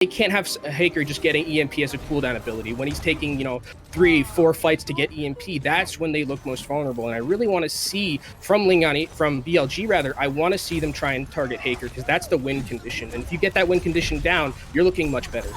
They can't have Heurix just getting EMP as a cooldown ability. When he's taking, 3-4 fights to get EMP, that's when they look most vulnerable. And I really want to see from BLG rather, I want to see them try and target Heurix because that's the win condition. And if you get that win condition down, you're looking much better.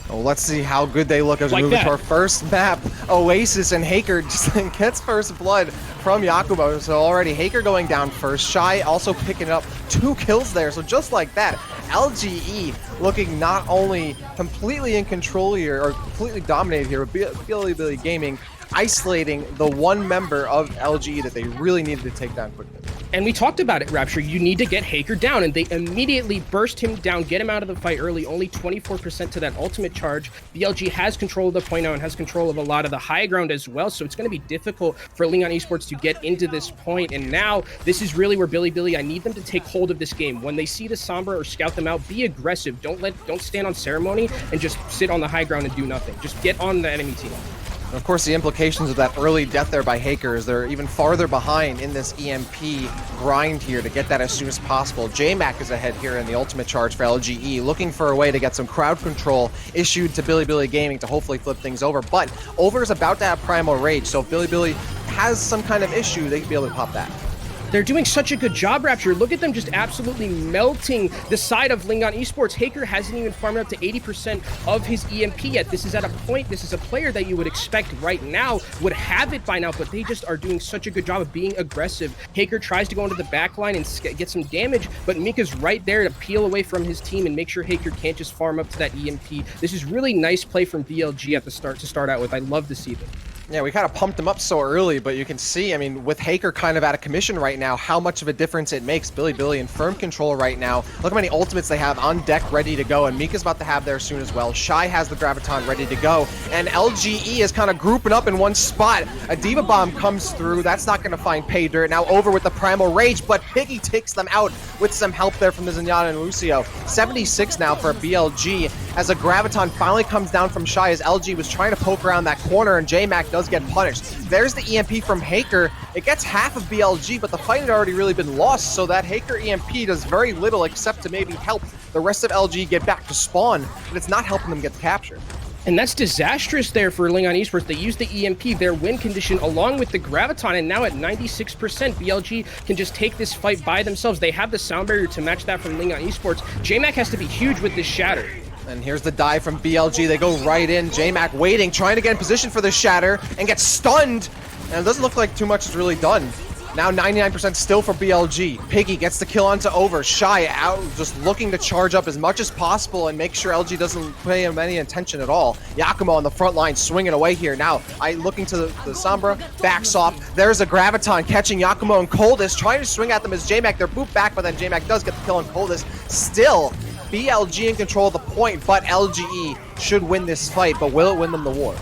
Well, let's see how good they look as we move into our first map. Oasis and Heurix just gets first blood from Yakumo. So already Heurix going down first. Shy also picking up 2 kills there. So just like that, LGE looking not only completely in control here, or completely dominated here, but Bilibili Gaming isolating the one member of LGE that they really needed to take down quickly. And we talked about it, Rapture. You need to get Heurix down, and they immediately burst him down, get him out of the fight early, only 24% to that ultimate charge. BLG has control of the point now and has control of a lot of the high ground as well, so it's going to be difficult for Leon Esports to get into this point. And now, this is really where Bilibili, I need them to take hold of this game. When they see the Sombra or scout them out, be aggressive. Don't stand on ceremony and just sit on the high ground and do nothing. Just get on the enemy team. And of course, the implications of that early death there by Heurix is they're even farther behind in this EMP grind here to get that as soon as possible. JMac is ahead here in the ultimate charge for LGE, looking for a way to get some crowd control issued to Bilibili Gaming to hopefully flip things over. But Over is about to have Primal Rage, so if Bilibili has some kind of issue, they can be able to pop that. They're doing such a good job, Rapture. Look at them just absolutely melting the side of Leon Esports. Heurix hasn't even farmed up to 80% of his EMP yet. This is at a point, this is a player that you would expect right now would have it by now, but they just are doing such a good job of being aggressive. Heurix tries to go into the back line and get some damage, but Mika's right there to peel away from his team and make sure Heurix can't just farm up to that EMP. This is really nice play from BLG at the start to start out with. I love to see them. Yeah, we kind of pumped him up so early, but you can see, I mean, with Heurix kind of out of commission right now, how much of a difference it makes. Bilibili in firm control right now. Look how many ultimates they have on deck ready to go, and Mika's about to have theirs soon as well. Shy has the Graviton ready to go, and LGE is kind of grouping up in one spot. A Diva Bomb comes through. That's not going to find pay dirt. Now Over with the Primal Rage, but Piggy takes them out with some help there from the Zenyatta and Lucio. 76 now for BLG as a Graviton finally comes down from Shy as LG was trying to poke around that corner, and JMac does get punished. There's the EMP from Heurix. It gets half of BLG, but the fight had already really been lost, so that Heurix EMP does very little except to maybe help the rest of LG get back to spawn, but it's not helping them get the capture. And that's disastrous there for Leon Esports. They used the EMP, their win condition, along with the Graviton, and now at 96%, BLG can just take this fight by themselves. They have the sound barrier to match that from Leon Esports. JMac has to be huge with this Shatter. And here's the dive from BLG. They go right in. JMac waiting, trying to get in position for the Shatter, and gets stunned. And it doesn't look like too much is really done. Now 99% still for BLG. Piggy gets the kill onto Over. Shy out, just looking to charge up as much as possible and make sure LG doesn't pay him any attention at all. Yakumo on the front line swinging away here. Now, looking to the Sombra, backs off. There's a Graviton catching Yakumo and Coldest, trying to swing at them as JMac. They're booped back, but then JMac does get the kill on Coldest. Still, BLG in control of the point, but LGE should win this fight, but will it win them the war?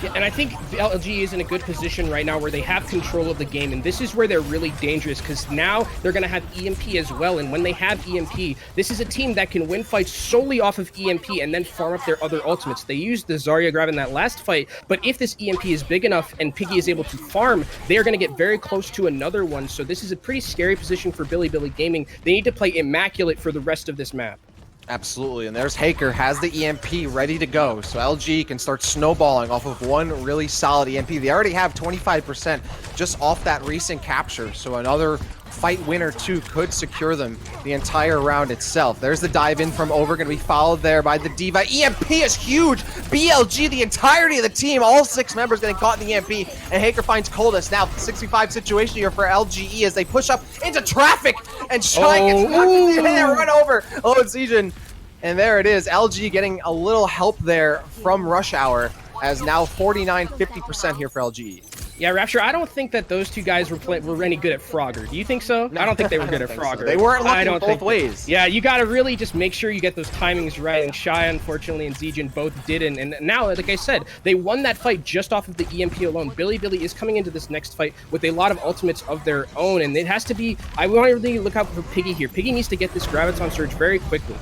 Yeah, and I think LG is in a good position right now where they have control of the game, and this is where they're really dangerous because now they're going to have EMP as well, and when they have EMP, this is a team that can win fights solely off of EMP and then farm up their other ultimates. They used the Zarya grab in that last fight, but if this EMP is big enough and Piggy is able to farm, they're going to get very close to another one, so this is a pretty scary position for Bilibili Gaming. They need to play immaculate for the rest of this map. Absolutely, and there's Heurix, has the EMP ready to go, so LG can start snowballing off of one really solid EMP. They already have 25% just off that recent capture, so another fight win or two could secure them the entire round itself. There's the dive in from Over, going to be followed there by the Diva. EMP is huge! BLG, the entirety of the team, all 6 members getting caught in the EMP, and Heurix finds Coldest. Now, 65 situation here for LGE as they push up into traffic, and Shy gets run over. Oh, it's Zijin. And there it is, LG getting a little help there from Rush Hour, as now 49-50% here for LGE. Yeah, Rapture, I don't think that those two guys were any good at Frogger. Do you think so? No, I don't think they were good at Frogger. So. They weren't looking both ways. Yeah, you got to really just make sure you get those timings right, and Shy, unfortunately, and Zijin both didn't. And now, like I said, they won that fight just off of the EMP alone. Bilibili is coming into this next fight with a lot of ultimates of their own, and it has to be, I want to really look out for Piggy here. Piggy needs to get this Graviton Surge very quickly.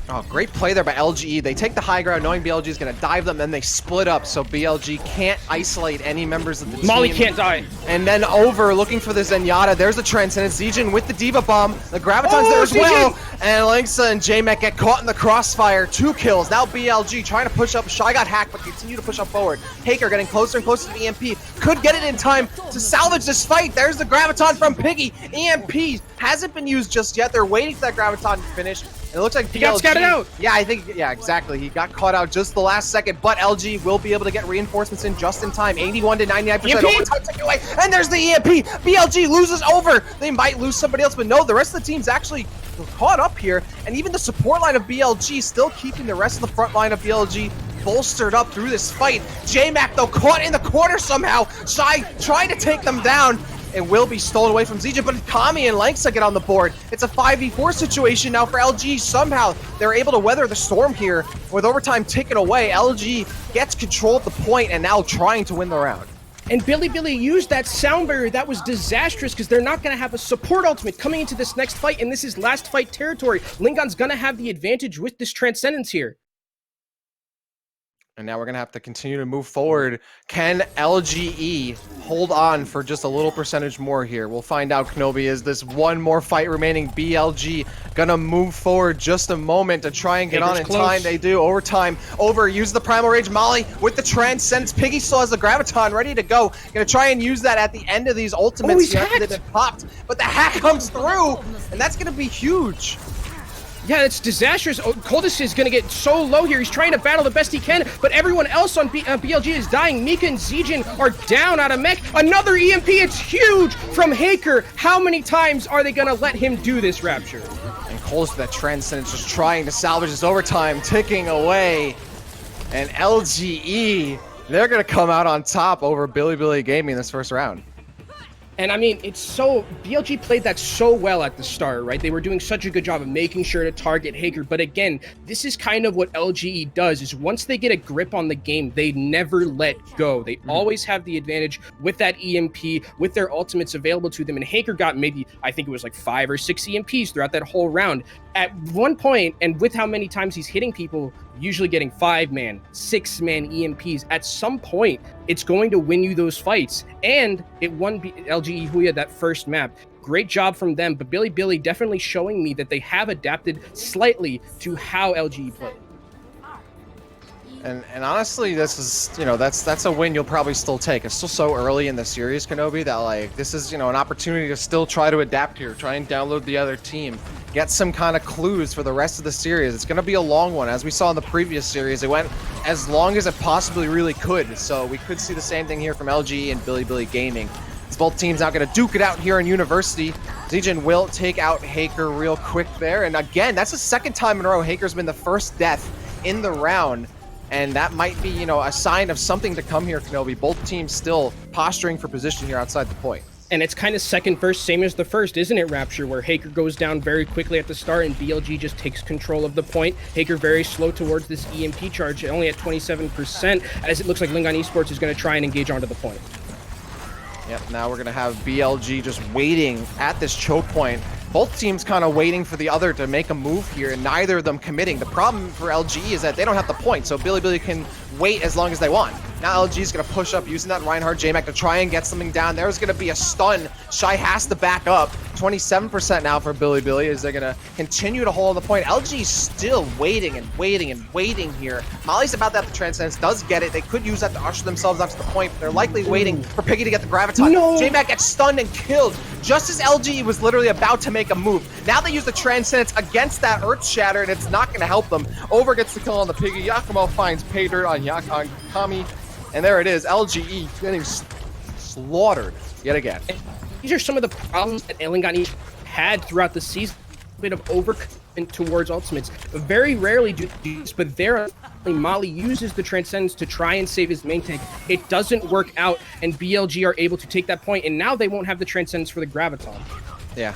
Oh, great play there by LGE. They take the high ground knowing BLG is going to dive them, then they split up so BLG can't isolate any members of the team. Molly can't die. And then over, looking for the Zenyatta. There's the Transcendence. Zijin with the Diva Bomb. The Graviton's there as well. And Linksa and JMech get caught in the crossfire. 2 kills. Now BLG trying to push up. Shy got hacked, but continue to push up forward. Haker getting closer and closer to the EMP. Could get it in time to salvage this fight. There's the Graviton from Piggy. EMP hasn't been used just yet. They're waiting for that Graviton to finish. And it looks like he got scouted out. Yeah, I think, yeah, exactly. He got caught out just the last second, but LG will be able to get reinforcements in just in time. 81 to 99% overtime taken away. And there's the EMP. BLG loses over. They might lose somebody else, but no, the rest of the team's actually caught up here. And even the support line of BLG still keeping the rest of the front line of BLG bolstered up through this fight. JMac, though, caught in the corner somehow. Shy trying to take them down. It will be stolen away from Zijin, but Kami and Lanksa get on the board. It's a 5v4 situation now for LG. Somehow, they're able to weather the storm here. With overtime taken away, LG gets control of the point and now trying to win the round. And Bilibili used that sound barrier. That was disastrous because they're not going to have a support ultimate coming into this next fight, and this is last fight territory. Lingon's going to have the advantage with this Transcendence here. And now we're going to have to continue to move forward. Can LGE hold on for just a little percentage more here? We'll find out, Kenobi. Is this one more fight remaining? BLG going to move forward just a moment to try and get on in time. They do. Overtime. Over. Use the Primal Rage. Molly with the Transcendence. Piggy still has the Graviton ready to go. Going to try and use that at the end of these ultimates. They've been popped. But the hack comes through. And that's going to be huge. Yeah, it's disastrous. Coldest is going to get so low here. He's trying to battle the best he can, but everyone else on BLG is dying. Mika and Zijin are down out of mech. Another EMP. It's huge from Haker. How many times are they going to let him do this, Rapture? And Coldest, that Transcendence, just trying to salvage his overtime, ticking away. And LGE, they're going to come out on top over Bilibili Gaming this first round. And I mean, it's so, BLG played that so well at the start, right? They were doing such a good job of making sure to target Haker. But again, this is kind of what LGE does, is once they get a grip on the game, they never let go. They always have the advantage with that EMP, with their ultimates available to them. And Haker got maybe, I think it was like 5 or 6 EMPs throughout that whole round. At one point, and with how many times he's hitting people, usually getting 5-man, 6-man EMPs, at some point, it's going to win you those fights. And it won LGE.Huya that first map. Great job from them, but Bilibili definitely showing me that they have adapted slightly to how LGE played. And honestly, this is, you know, that's a win you'll probably still take. It's still so early in the series, Kenobi, that like this is, you know, an opportunity to still try to adapt here, try and download the other team, get some kind of clues for the rest of the series. It's going to be a long one. As we saw in the previous series, it went as long as it possibly really could. So we could see the same thing here from LGE and Bilibili Gaming. As both teams now going to duke it out here in University. Zijin will take out Haker real quick there. And again, that's the second time in a row Haker's been the first death in the round. And that might be, you know, a sign of something to come here, Kenobi. Both teams still posturing for position here outside the point. And it's kind of second verse, same as the first, isn't it, Rapture? Where Haker goes down very quickly at the start and BLG just takes control of the point. Haker very slow towards this EMP charge, only at 27%, as it looks like Lingon Esports is going to try and engage onto the point. Yep, now we're going to have BLG just waiting at this choke point. Both teams kind of waiting for the other to make a move here, and neither of them committing. The problem for LGE is that they don't have the point, so Bilibili can wait as long as they want. Now LG is going to push up using that Reinhardt JMac to try and get something down. There's going to be a stun. Shy has to back up. 27% now for Bilibili as they're going to continue to hold the point. LG is still waiting and waiting and waiting here. Molly's about to have the Transcendence, does get it. They could use that to usher themselves up to the point, but they're likely waiting for Piggy to get the Graviton. No. JMac gets stunned and killed just as LG was literally about to make a move. Now they use the Transcendence against that Earth Shatter, and it's not going to help them. Over gets the kill on the Piggy. Yakumo finds pay dirt on Kami. And there it is, LGE getting slaughtered yet again. These are some of the problems that Lingon had throughout the season. A bit of overcommitment towards ultimates. Very rarely do this, but there Molly uses the Transcendence to try and save his main tank. It doesn't work out, and BLG are able to take that point, and now they won't have the Transcendence for the Graviton. Yeah.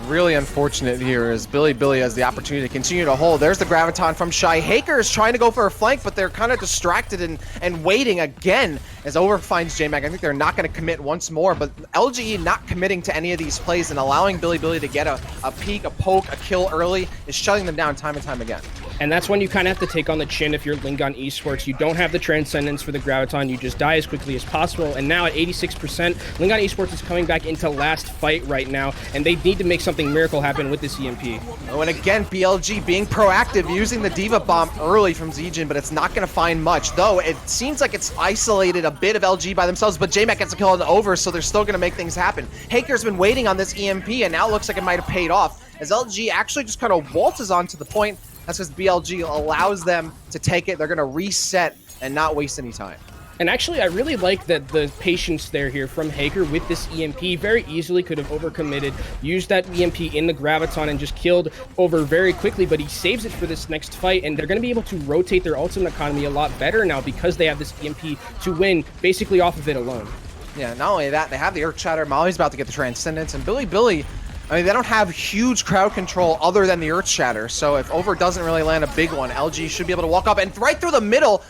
Really unfortunate here as Bilibili has the opportunity to continue to hold. There's the Graviton from Shy. Haker is trying to go for a flank, but they're kind of distracted and waiting again as Over finds JMac. I think they're not going to commit once more, but LGE not committing to any of these plays and allowing Bilibili to get a peek, a poke, a kill early is shutting them down time and time again. And that's when you kind of have to take on the chin if you're Lingon Esports. You don't have the Transcendence for the Graviton. You just die as quickly as possible. And now at 86%, Lingon Esports is coming back into last fight right now, and they need to make something miracle happen with this EMP. Oh, and again, BLG being proactive, using the Diva Bomb early from Zijin, but it's not going to find much. Though, it seems like it's isolated a bit of LG by themselves, but JMac gets a kill on the over, so they're still going to make things happen. Haker's been waiting on this EMP, and now it looks like it might have paid off, as LG actually just kind of waltzes onto the point. That's because BLG allows them to take it. They're going to reset and not waste any time. And actually, I really like that the patience there here from Haker with this EMP. Very easily could have overcommitted, used that EMP in the Graviton and just killed over very quickly, but he saves it for this next fight, and they're going to be able to rotate their ultimate economy a lot better now because they have this EMP to win basically off of it alone. Yeah, not only that, they have the Earth Shatter. Molly's about to get the Transcendence, and Bilibili, I mean, they don't have huge crowd control other than the Earth Shatter, so if Over doesn't really land a big one, LG should be able to walk up, and right through the middle,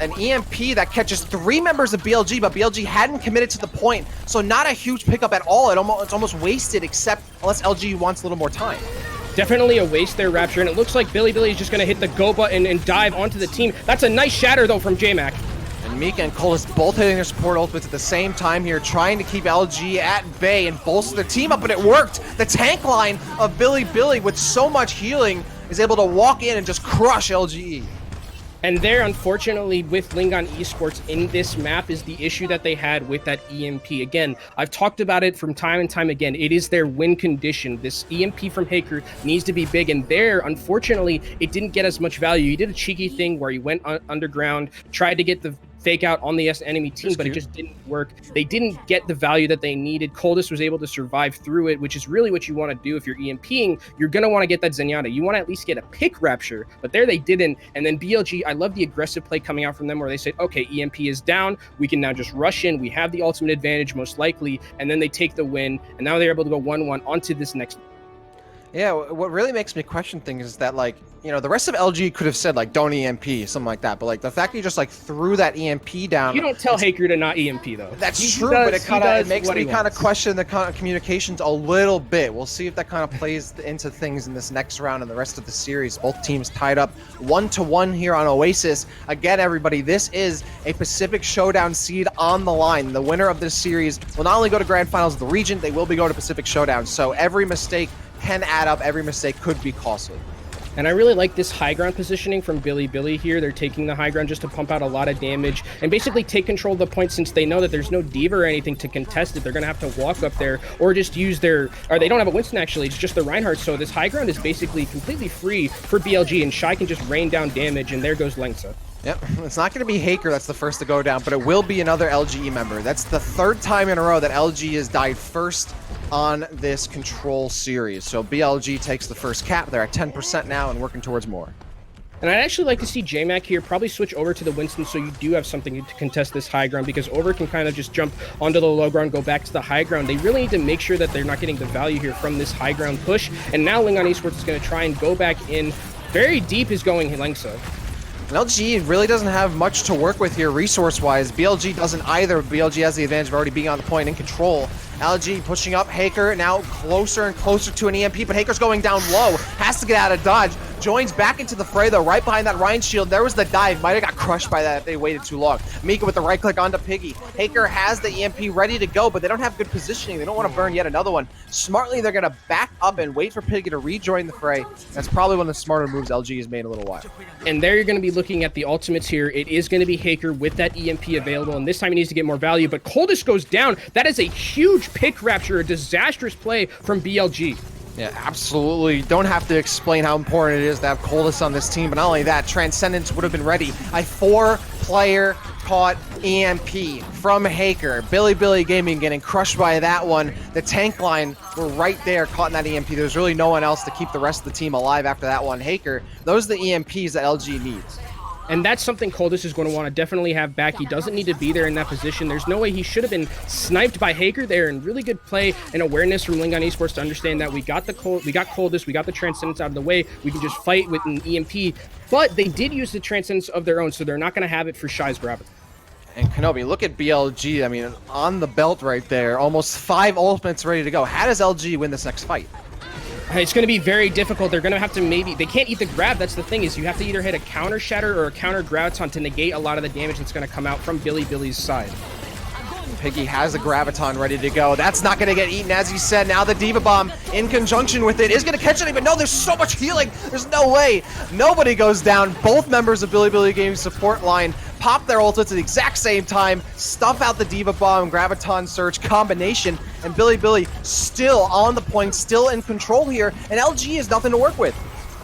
an EMP that catches 3 members of BLG, but BLG hadn't committed to the point, so not a huge pickup at all. It's almost wasted, except unless LG wants a little more time. Definitely a waste there, Rapture, and it looks like Bilibili is just going to hit the go button and dive onto the team. That's a nice shatter, though, from JMac. And Mika and Colas both hitting their support ultimates at the same time here, trying to keep LG at bay and bolster their team up, but it worked. The tank line of Bilibili, with so much healing, is able to walk in and just crush LGE. And there, unfortunately, with Lingon Esports in this map is the issue that they had with that EMP. Again, I've talked about it from time and time again. It is their win condition. This EMP from Haker needs to be big, and there, unfortunately, it didn't get as much value. He did a cheeky thing where he went underground, tried to get the fake out on the enemy team, but it just didn't work. They didn't get the value that they needed. Coldest was able to survive through it, which is really what you want to do if you're EMPing. You're going to want to get that Zenyatta. You want to at least get a pick Rapture, but there they didn't. And then BLG, I love the aggressive play coming out from them where they said, okay, EMP is down. We can now just rush in. We have the ultimate advantage most likely. And then they take the win. And now they're able to go 1-1 onto this next. Yeah, what really makes me question things is that, like, you know, the rest of LG could have said, like, don't EMP, something like that. But, like, the fact that you just, like, threw that EMP down. You don't tell Haker to not EMP, though. That's true, but it makes me kind of question the communications a little bit. We'll see if that kind of plays into things in this next round and the rest of the series. Both teams tied up 1-1 here on Oasis. Again, everybody, this is a Pacific Showdown seed on the line. The winner of this series will not only go to Grand Finals of the region, they will be going to Pacific Showdown. So every mistake can add up. Every mistake could be costly. And I really like this high ground positioning from Bilibili here. They're taking the high ground just to pump out a lot of damage and basically take control of the point, since they know that there's no Diva or anything to contest it. They're going to have to walk up there or just use their... Or they don't have a Winston, actually. It's just the Reinhardt. So this high ground is basically completely free for BLG, and Shy can just rain down damage, and there goes Lengsa. Yep, it's not going to be Haker that's the first to go down, but it will be another LGE member. That's the 3rd time in a row that LG has died first on this Control series. So BLG takes the first cap. They're at 10% now and working towards more. And I'd actually like to see JMac here probably switch over to the Winston, so you do have something to contest this high ground, because Over can kind of just jump onto the low ground, go back to the high ground. They really need to make sure that they're not getting the value here from this high ground push. And now Lingon Esports is going to try and go back in. Very deep is going Lengsa. And LG really doesn't have much to work with here resource-wise. BLG doesn't either. BLG has the advantage of already being on the point in control. LG pushing up. Haker now closer and closer to an EMP, but Haker's going down low. Has to get out of dodge. Joins back into the fray, though, right behind that Rien shield. There was the dive. Might have got crushed by that if they waited too long. Mika with the right click onto Piggy. Haker has the EMP ready to go, but they don't have good positioning. They don't want to burn yet another one. Smartly, they're going to back up and wait for Piggy to rejoin the fray. That's probably one of the smarter moves LG has made in a little while. And there you're going to be looking at the ultimates here. It is going to be Haker with that EMP available, and this time he needs to get more value, but Coldest goes down. That is a huge pick Rapture, a disastrous play from BLG. Yeah, absolutely. Don't have to explain how important it is to have Coldest on this team, but not only that, Transcendence would have been ready. A 4-player caught EMP from Haker. Bilibili Gaming getting crushed by that one. The tank line were right there caught in that EMP. There's really no one else to keep the rest of the team alive after that one. Haker, those are the EMPs that LG needs. And that's something Coldest is going to want to definitely have back. He doesn't need to be there in that position. There's no way he should have been sniped by Haker there. And really good play and awareness from Lingon Esports to understand that we got Coldest, we got the Transcendence out of the way. We can just fight with an EMP. But they did use the Transcendence of their own, so they're not going to have it for Shy's Gravity. And Kenobi, look at BLG. I mean, on the belt right there. Almost 5 ultimates ready to go. How does LG win this next fight? It's going to be very difficult. They're going to have to they can't eat the grab. That's the thing, is you have to either hit a counter shatter or a counter graviton to negate a lot of the damage that's going to come out from Bilibili's side. Piggy has the Graviton ready to go. That's not going to get eaten, as he said. Now the Diva Bomb, in conjunction with it, is going to catch it. But no, there's so much healing. There's no way. Nobody goes down. Both members of Bilibili Gaming's support line pop their ults at the exact same time, stuff out the Diva Bomb, Graviton Surge combination, and Bilibili still on the point, still in control here, and LGE has nothing to work with.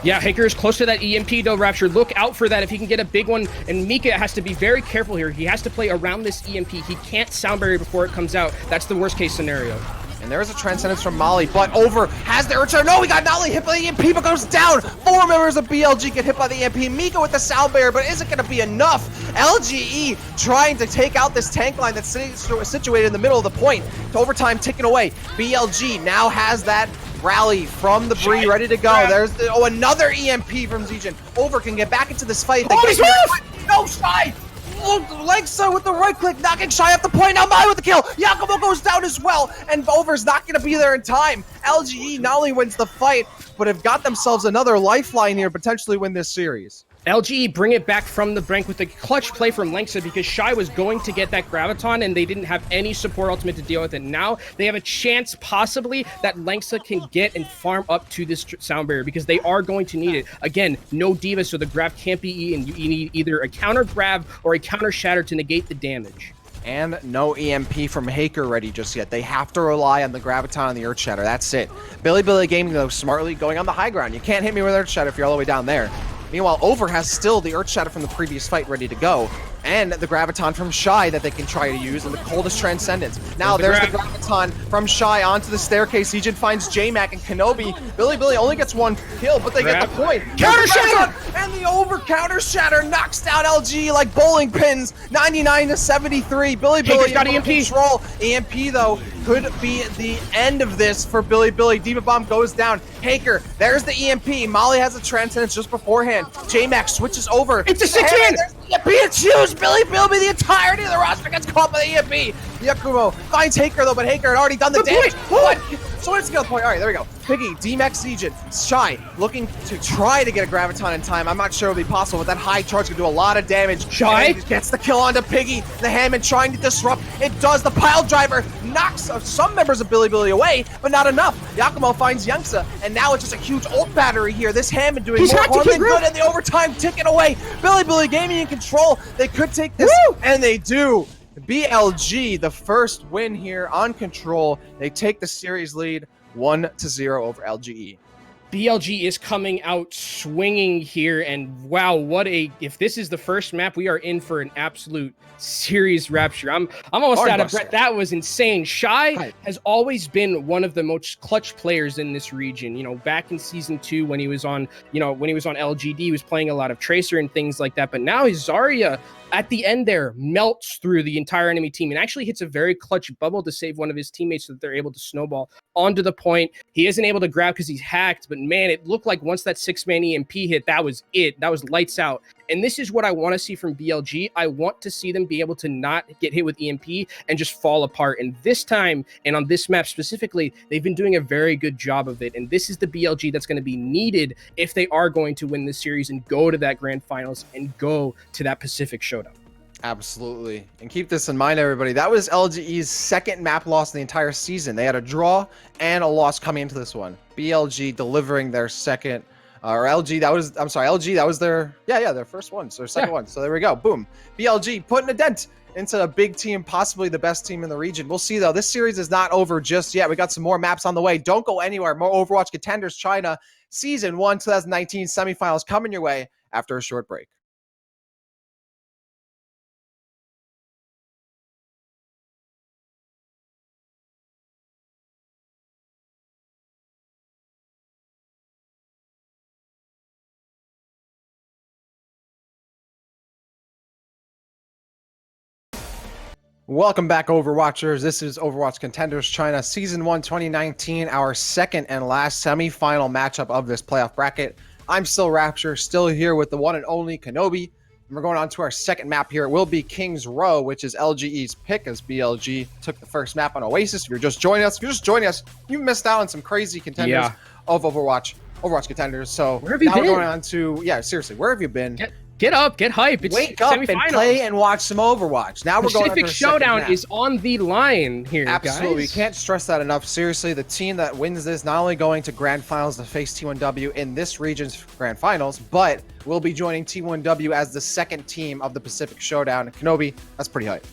Yeah, Haker is close to that EMP though, Rapture. Look out for that if he can get a big one, and Mika has to be very careful here. He has to play around this EMP. He can't sound barrier before it comes out. That's the worst case scenario. And there is a Transcendence from Molly, but Over has the return. No, we got not only hit by the EMP, but goes down. 4 members of BLG get hit by the EMP. Mika with the sound barrier, but is it going to be enough? LGE trying to take out this tank line that's situated in the middle of the point. Overtime ticking away. BLG now has that rally from the Bree ready to go. There's another EMP from Zijin. Over can get back into this fight. He's off! No, Shy! Lexa with the right click, knocking Shy off the point. Now Mai with the kill. Yakumo goes down as well, and Over's not going to be there in time. LGE not only wins the fight, but have got themselves another lifeline here, potentially win this series. LGE bring it back from the brink with a clutch play from Lexa, because Shy was going to get that Graviton and they didn't have any support ultimate to deal with it. Now they have a chance possibly that Lexa can get and farm up to this sound barrier, because they are going to need it. Again, no Diva, so the grab can't be eaten. You need either a counter grab or a counter shatter to negate the damage. And no EMP from Haker ready just yet. They have to rely on the Graviton and the Earth Shatter. That's it. Bilibili Gaming, though, smartly going on the high ground. You can't hit me with Earth Shatter if you're all the way down there. Meanwhile, Over has still the Earth Shatter from the previous fight ready to go, and the Graviton from Shy that they can try to use, and the coldest Transcendence. Now there's the Graviton from Shy onto the staircase. Zijin finds J-Mac and Kenobi. Bilibili only gets 1 kill, but they get the point. Counter Shatter! And the Over counter shatter knocks down LG like bowling pins. 99 to 73. Bilibili got EMP. Control. EMP though could be the end of this for Bilibili. Diva Bomb goes down. Haker, there's the EMP. Molly has a Transcendence just beforehand. J-Mac switches over. It's a 6-man! EMP, it's huge! Bilibili, the entirety of the roster gets caught by the EMP. Yakumo finds Haker though, but Haker had already done the damage. What? So it's skill point. All right, there we go. Piggy, D-Max, Zijin, Shy, looking to try to get a Graviton in time. I'm not sure it'll be possible, but that high charge can do a lot of damage. Shy gets the kill onto Piggy. The Hammond trying to disrupt. It does. The pile driver knocks some members of Bilibili away, but not enough. Yakumo finds Youngsa, and now it's just a huge ult battery here. This Hammond doing more harm than good, and the overtime ticking away. Bilibili Gaming in control. They could take this, and they do. BLG, the first win here on Control. They take the series lead 1-0 over LGE. BLG is coming out swinging here, and wow, if this is the first map, we are in for an absolute series Rapture. I'm almost out of breath. That was insane. Shy has always been one of the most clutch players in this region. You know, back in season 2 when he was on, LGD, he was playing a lot of Tracer and things like that. But now his Zarya at the end there melts through the entire enemy team and actually hits a very clutch bubble to save one of his teammates so that they're able to snowball onto the point. He isn't able to grab because he's hacked, but man, it looked like once that 6-man EMP hit, that was it. That was lights out. And this is what I want to see from BLG. I want to see them be able to not get hit with EMP and just fall apart. And this time, and on this map specifically, they've been doing a very good job of it. And this is the BLG that's going to be needed if they are going to win this series and go to that grand finals and go to that Pacific Showdown. Absolutely. And keep this in mind, everybody. That was LGE's second map loss in the entire season. They had a draw and a loss coming into this one. BLG delivering their second, LG, that was their, their first one. So their second one. So there we go. Boom. BLG putting a dent into a big team, possibly the best team in the region. We'll see, though. This series is not over just yet. We got some more maps on the way. Don't go anywhere. More Overwatch Contenders China Season 1 2019 semifinals coming your way after a short break. Welcome back, Overwatchers. This is Overwatch Contenders China Season 1 2019, our second and last semi-final matchup of this playoff bracket. I'm still Rapture, still here with the one and only Kenobi. We're going on to our second map here. It will be King's Row, which is LGE's pick, as BLG took the first map on Oasis. If you're just joining us, you missed out on some crazy contenders of Overwatch contenders. So where have you now been? we're going on to, seriously, where have you been? Get up, get hype. It's Wake up and play and watch some Overwatch. Now we're going on to Pacific Showdown is on the line here, Absolutely. guys. We can't stress that enough. Seriously, the team that wins this not only going to Grand Finals to face T1W in this region's Grand Finals, but will be joining T1W as the second team of the Pacific Showdown. Kenobi, that's pretty hype.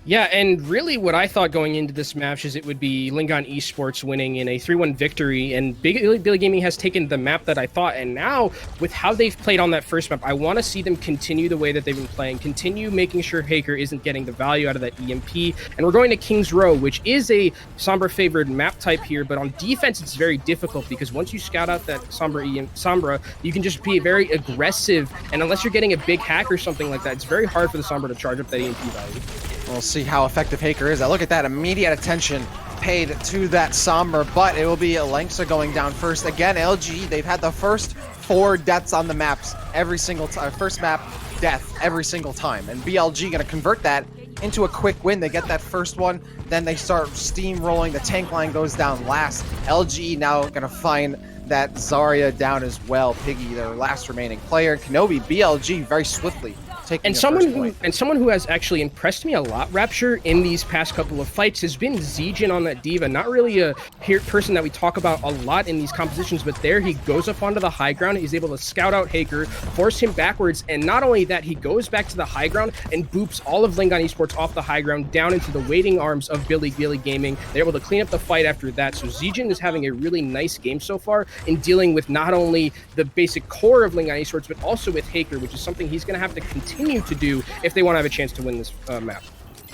Yeah, and really what I thought going into this match is it would be Lingon Esports winning in a 3-1 victory, and Billy Gaming has taken the map that I thought, and now with how they've played on that first map, I want to see them continue the way that they've been playing, continue making sure Heurix isn't getting the value out of that EMP, and we're going to King's Row, which is a Sombra favored map type here, but on defense it's very difficult because once you scout out that Sombra, you can just be very aggressive, and unless you're getting a big hack or something like that, it's very hard for the Sombra to charge up that EMP value. We'll see how effective Heurix is. Look at that immediate attention paid to that Sombra, but it will be Lengsa going down first. Again, LGE, they've had the first 4 deaths on the maps every single time. First map death every single time. And BLG going to convert that into a quick win. They get that first one, then they start steamrolling. The tank line goes down last. LGE now going to find that Zarya down as well. Piggy, their last remaining player. Kenobi, BLG very swiftly. And someone who has actually impressed me a lot, Rapture, in these past couple of fights has been Zijin on that D.Va. Not really a person that we talk about a lot in these compositions, but there he goes up onto the high ground. He's able to scout out Heurix, force him backwards, and not only that, he goes back to the high ground and boops all of Lingon Esports off the high ground down into the waiting arms of Bilibili Gaming. They're able to clean up the fight after that. So Zijin is having a really nice game so far in dealing with not only the basic core of Lingon Esports, but also with Heurix, which is something he's going to have to continue to do if they want to have a chance to win this map.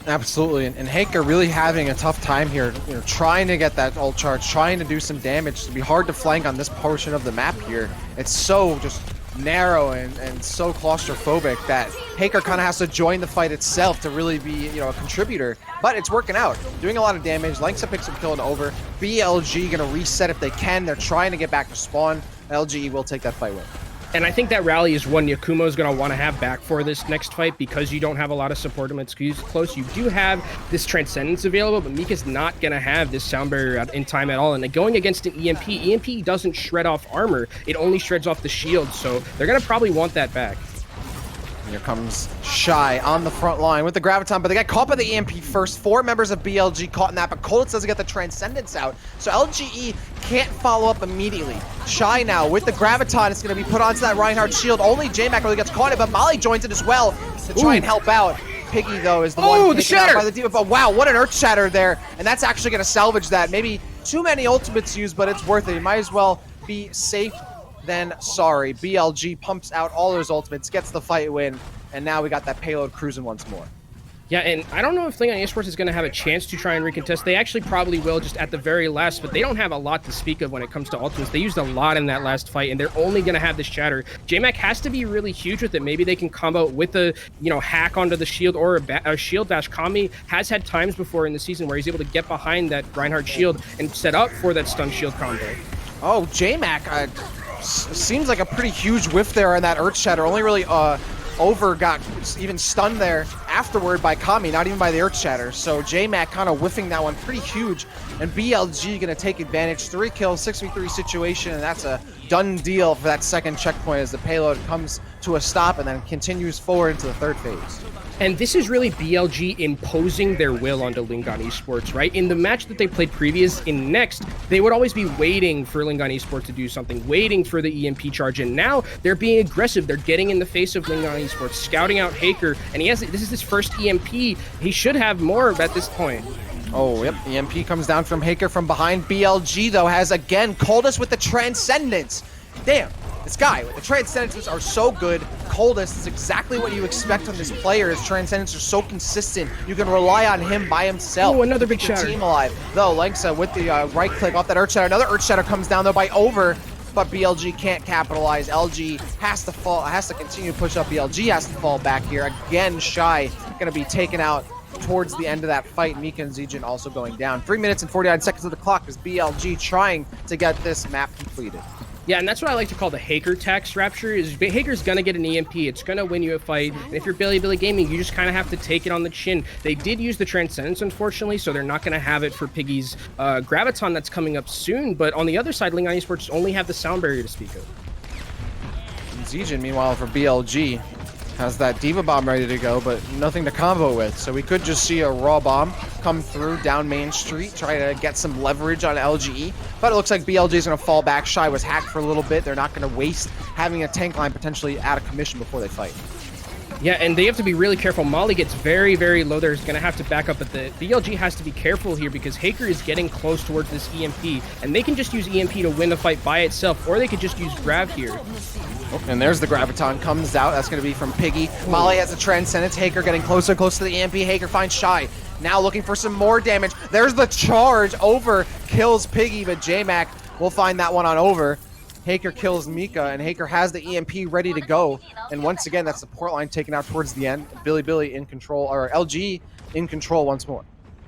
Absolutely, and Heurix really having a tough time here, trying to get that ult charge, trying to do some damage. It'll be hard to flank on this portion of the map here. It's so just narrow and so claustrophobic that Heurix kind of has to join the fight itself to really be, a contributor. But it's working out, doing a lot of damage. Lengsa picks up kill and over. BLG gonna reset if they can. They're trying to get back to spawn. LGE will take that fight win. And I think that rally is one Yakumo is going to want to have back for this next fight because you don't have a lot of support him at close. You do have this Transcendence available, but Mika's not going to have this sound barrier in time at all. And going against an EMP doesn't shred off armor. It only shreds off the shield. So they're going to probably want that back. Here comes Shy on the front line with the Graviton, but they got caught by the EMP first. 4 members of BLG caught in that, but Collins doesn't get the Transcendence out. So LGE can't follow up immediately. Shy now with the Graviton is going to be put onto that Reinhardt shield. Only JMac really gets caught in it, but Molly joins it as well to try and help out. Piggy, though, is the one taken out by the D.Va. But wow, what an Earth Shatter there. And that's actually going to salvage that. Maybe too many ultimates used, but it's worth it. You might as well be safe than sorry. BLG pumps out all those ultimates, gets the fight win, and now we got that payload cruising once more. Yeah, and I don't know if Lingon Esports is going to have a chance to try and recontest. They actually probably will just at the very last, but they don't have a lot to speak of when it comes to ultimates. They used a lot in that last fight, and they're only going to have this chatter. JMac has to be really huge with it. Maybe they can combo with a hack onto the shield or a shield bash. Kami has had times before in the season where he's able to get behind that Reinhardt shield and set up for that stun shield combo. Oh, JMac seems like a pretty huge whiff there on that Earth Shatter. Only really Over got even stunned there afterward by Kami, not even by the Earth Shatter. So JMac kind of whiffing that one pretty huge. And BLG going to take advantage. 3 kills, 6v3 situation, and that's a done deal for that second checkpoint as the payload comes to a stop and then continues forward into the third phase. And this is really BLG imposing their will onto Lingon Esports, right? In the match that they played previous in Next, they would always be waiting for Lingon Esports to do something, waiting for the EMP charge, and now they're being aggressive. They're getting in the face of Lingon Esports, scouting out Heurix, and this is his first EMP. He should have more at this point. Oh, yep, EMP comes down from Heurix from behind. BLG, though, has again called us with the Transcendence. Damn. This guy, the Transcendences are so good. Coldest is exactly what you expect from this player. His Transcendences are so consistent. You can rely on him by himself. Oh, another big shatter. Team alive. Though, Lengsa with the right click off that Earth Shatter. Another Earth Shatter comes down, though, by Over. But BLG can't capitalize. LG has to fall, has to continue to push up. BLG has to fall back here. Again, Shy going to be taken out towards the end of that fight. Mika and Zijin also going down. 3 minutes and 49 seconds of the clock as BLG trying to get this map completed. Yeah, and that's what I like to call the Haker tax, Rapture, is Haker's gonna get an EMP, it's gonna win you a fight, and if you're Bilibili Gaming, you just kind of have to take it on the chin. They did use the Transcendence, unfortunately, so they're not gonna have it for Piggy's Graviton that's coming up soon, but on the other side, Lingan Esports only have the sound barrier to speak of. Zijin, meanwhile, for BLG, has that Diva Bomb ready to go, but nothing to combo with. So we could just see a raw bomb come through down Main Street, try to get some leverage on LGE. But it looks like BLG is going to fall back. Shy was hacked for a little bit. They're not going to waste having a tank line potentially out of commission before they fight. Yeah, and they have to be really careful. Molly gets very, very low. There's going to have to back up, but the BLG has to be careful here because Haker is getting close towards this EMP, and they can just use EMP to win the fight by itself, or they could just use Grav here. Oh, and there's the Graviton comes out. That's going to be from Piggy. Molly has a Transcendence. Haker getting closer and closer to the EMP. Haker finds Shy. Now looking for some more damage. There's the charge. Over kills Piggy, but J-Mac will find that one on Over. Haker kills Mika, and Haker has the EMP ready to go. And once again, that support line taken out towards the end. Bilibili in control, or LG in control once more.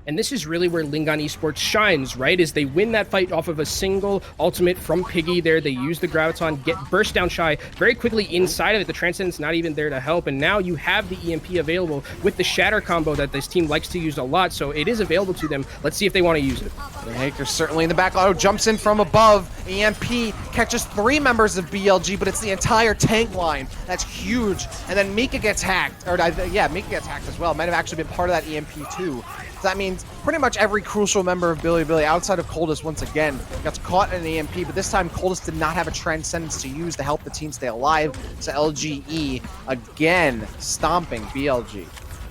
And this is really where Lingan Esports shines, right? Is they win that fight off of a single ultimate from Piggy there. They use the Graviton, get burst down Shy very quickly inside of it. The Transcendence not even there to help. And now you have the EMP available with the Shatter combo that this team likes to use a lot. So it is available to them. Let's see if they want to use it. And Haker certainly in the back. Auto jumps in from above. EMP catches 3 members of BLG, but it's the entire tank line. That's huge. And then Mika gets hacked. Or yeah, Mika gets hacked as well. Might have actually been part of that EMP too. So that means pretty much every crucial member of Bilibili outside of Coldest once again gets caught in an EMP, but this time Coldest did not have a Transcendence to use to help the team stay alive. So LGE again stomping BLG.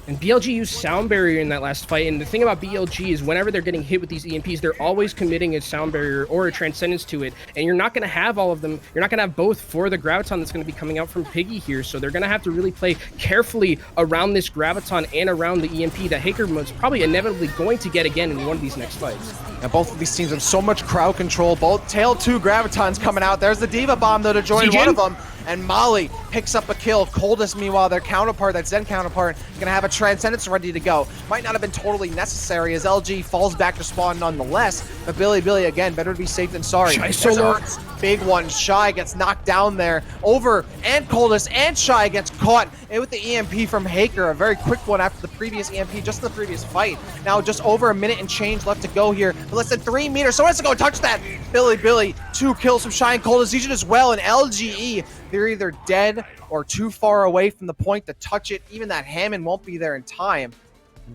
And BLG used Sound Barrier in that last fight, and the thing about BLG is whenever they're getting hit with these EMPs, they're always committing a Sound Barrier or a Transcendence to it, and you're not going to have all of them. You're not going to have both for the Graviton that's going to be coming out from Piggy here, so they're going to have to really play carefully around this Graviton and around the EMP that Haker was probably inevitably going to get again in one of these next fights. Now both of these teams have so much crowd control. Both Tail 2 Gravitons coming out. There's the Diva Bomb though to join one of them. And Molly picks up a kill. Coldest, meanwhile, their counterpart, that Zen counterpart, gonna have a Transcendence ready to go. Might not have been totally necessary as LG falls back to spawn nonetheless. But Bilibili, again, better to be safe than sorry. Shy solo. Big one. Shy gets knocked down there. Over and Coldest and Shy gets caught with the EMP from Haker. A very quick one after the previous EMP, just in the previous fight. Now just over a minute and change left to go here. But less than 3 meters. So let's go touch that. Bilibili, 2 kills from Shy and Coldest. Zijin as well. And LGE, they're either dead or too far away from the point to touch it. Even that Hammond won't be there in time.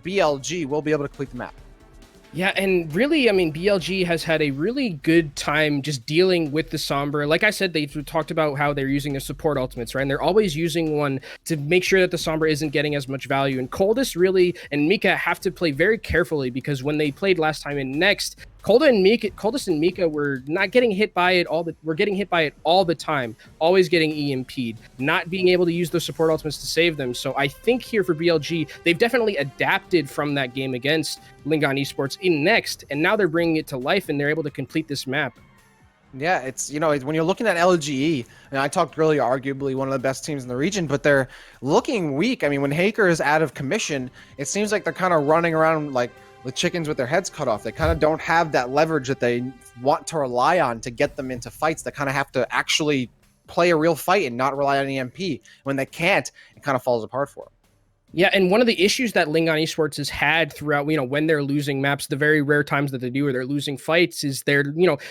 BLG will be able to complete the map. Yeah, and really, I mean, BLG has had a really good time just dealing with the Sombra. Like I said, they've talked about how they're using their support ultimates, right? And they're always using one to make sure that the Sombra isn't getting as much value. And Coldest really and Mika have to play very carefully because when they played last time in Next, Coldest and Mika were not getting hit by it we're getting hit by it all the time, always getting EMP'd, not being able to use those support ultimates to save them. So I think here for BLG, they've definitely adapted from that game against Lingan Esports in Next, and now they're bringing it to life and they're able to complete this map. Yeah, it's, you know, when you're looking at LGE, and I talked earlier, arguably one of the best teams in the region, but they're looking weak. I mean, when Haker is out of commission, it seems like they're kind of running around like the chickens with their heads cut off. They kind of don't have that leverage that they want to rely on to get them into fights. They kind of have to actually play a real fight and not rely on EMP. When they can't, it kind of falls apart for them. Yeah, and one of the issues that Lingan Esports has had throughout, you know, when they're losing maps, the very rare times that they do, or they're losing fights, is they're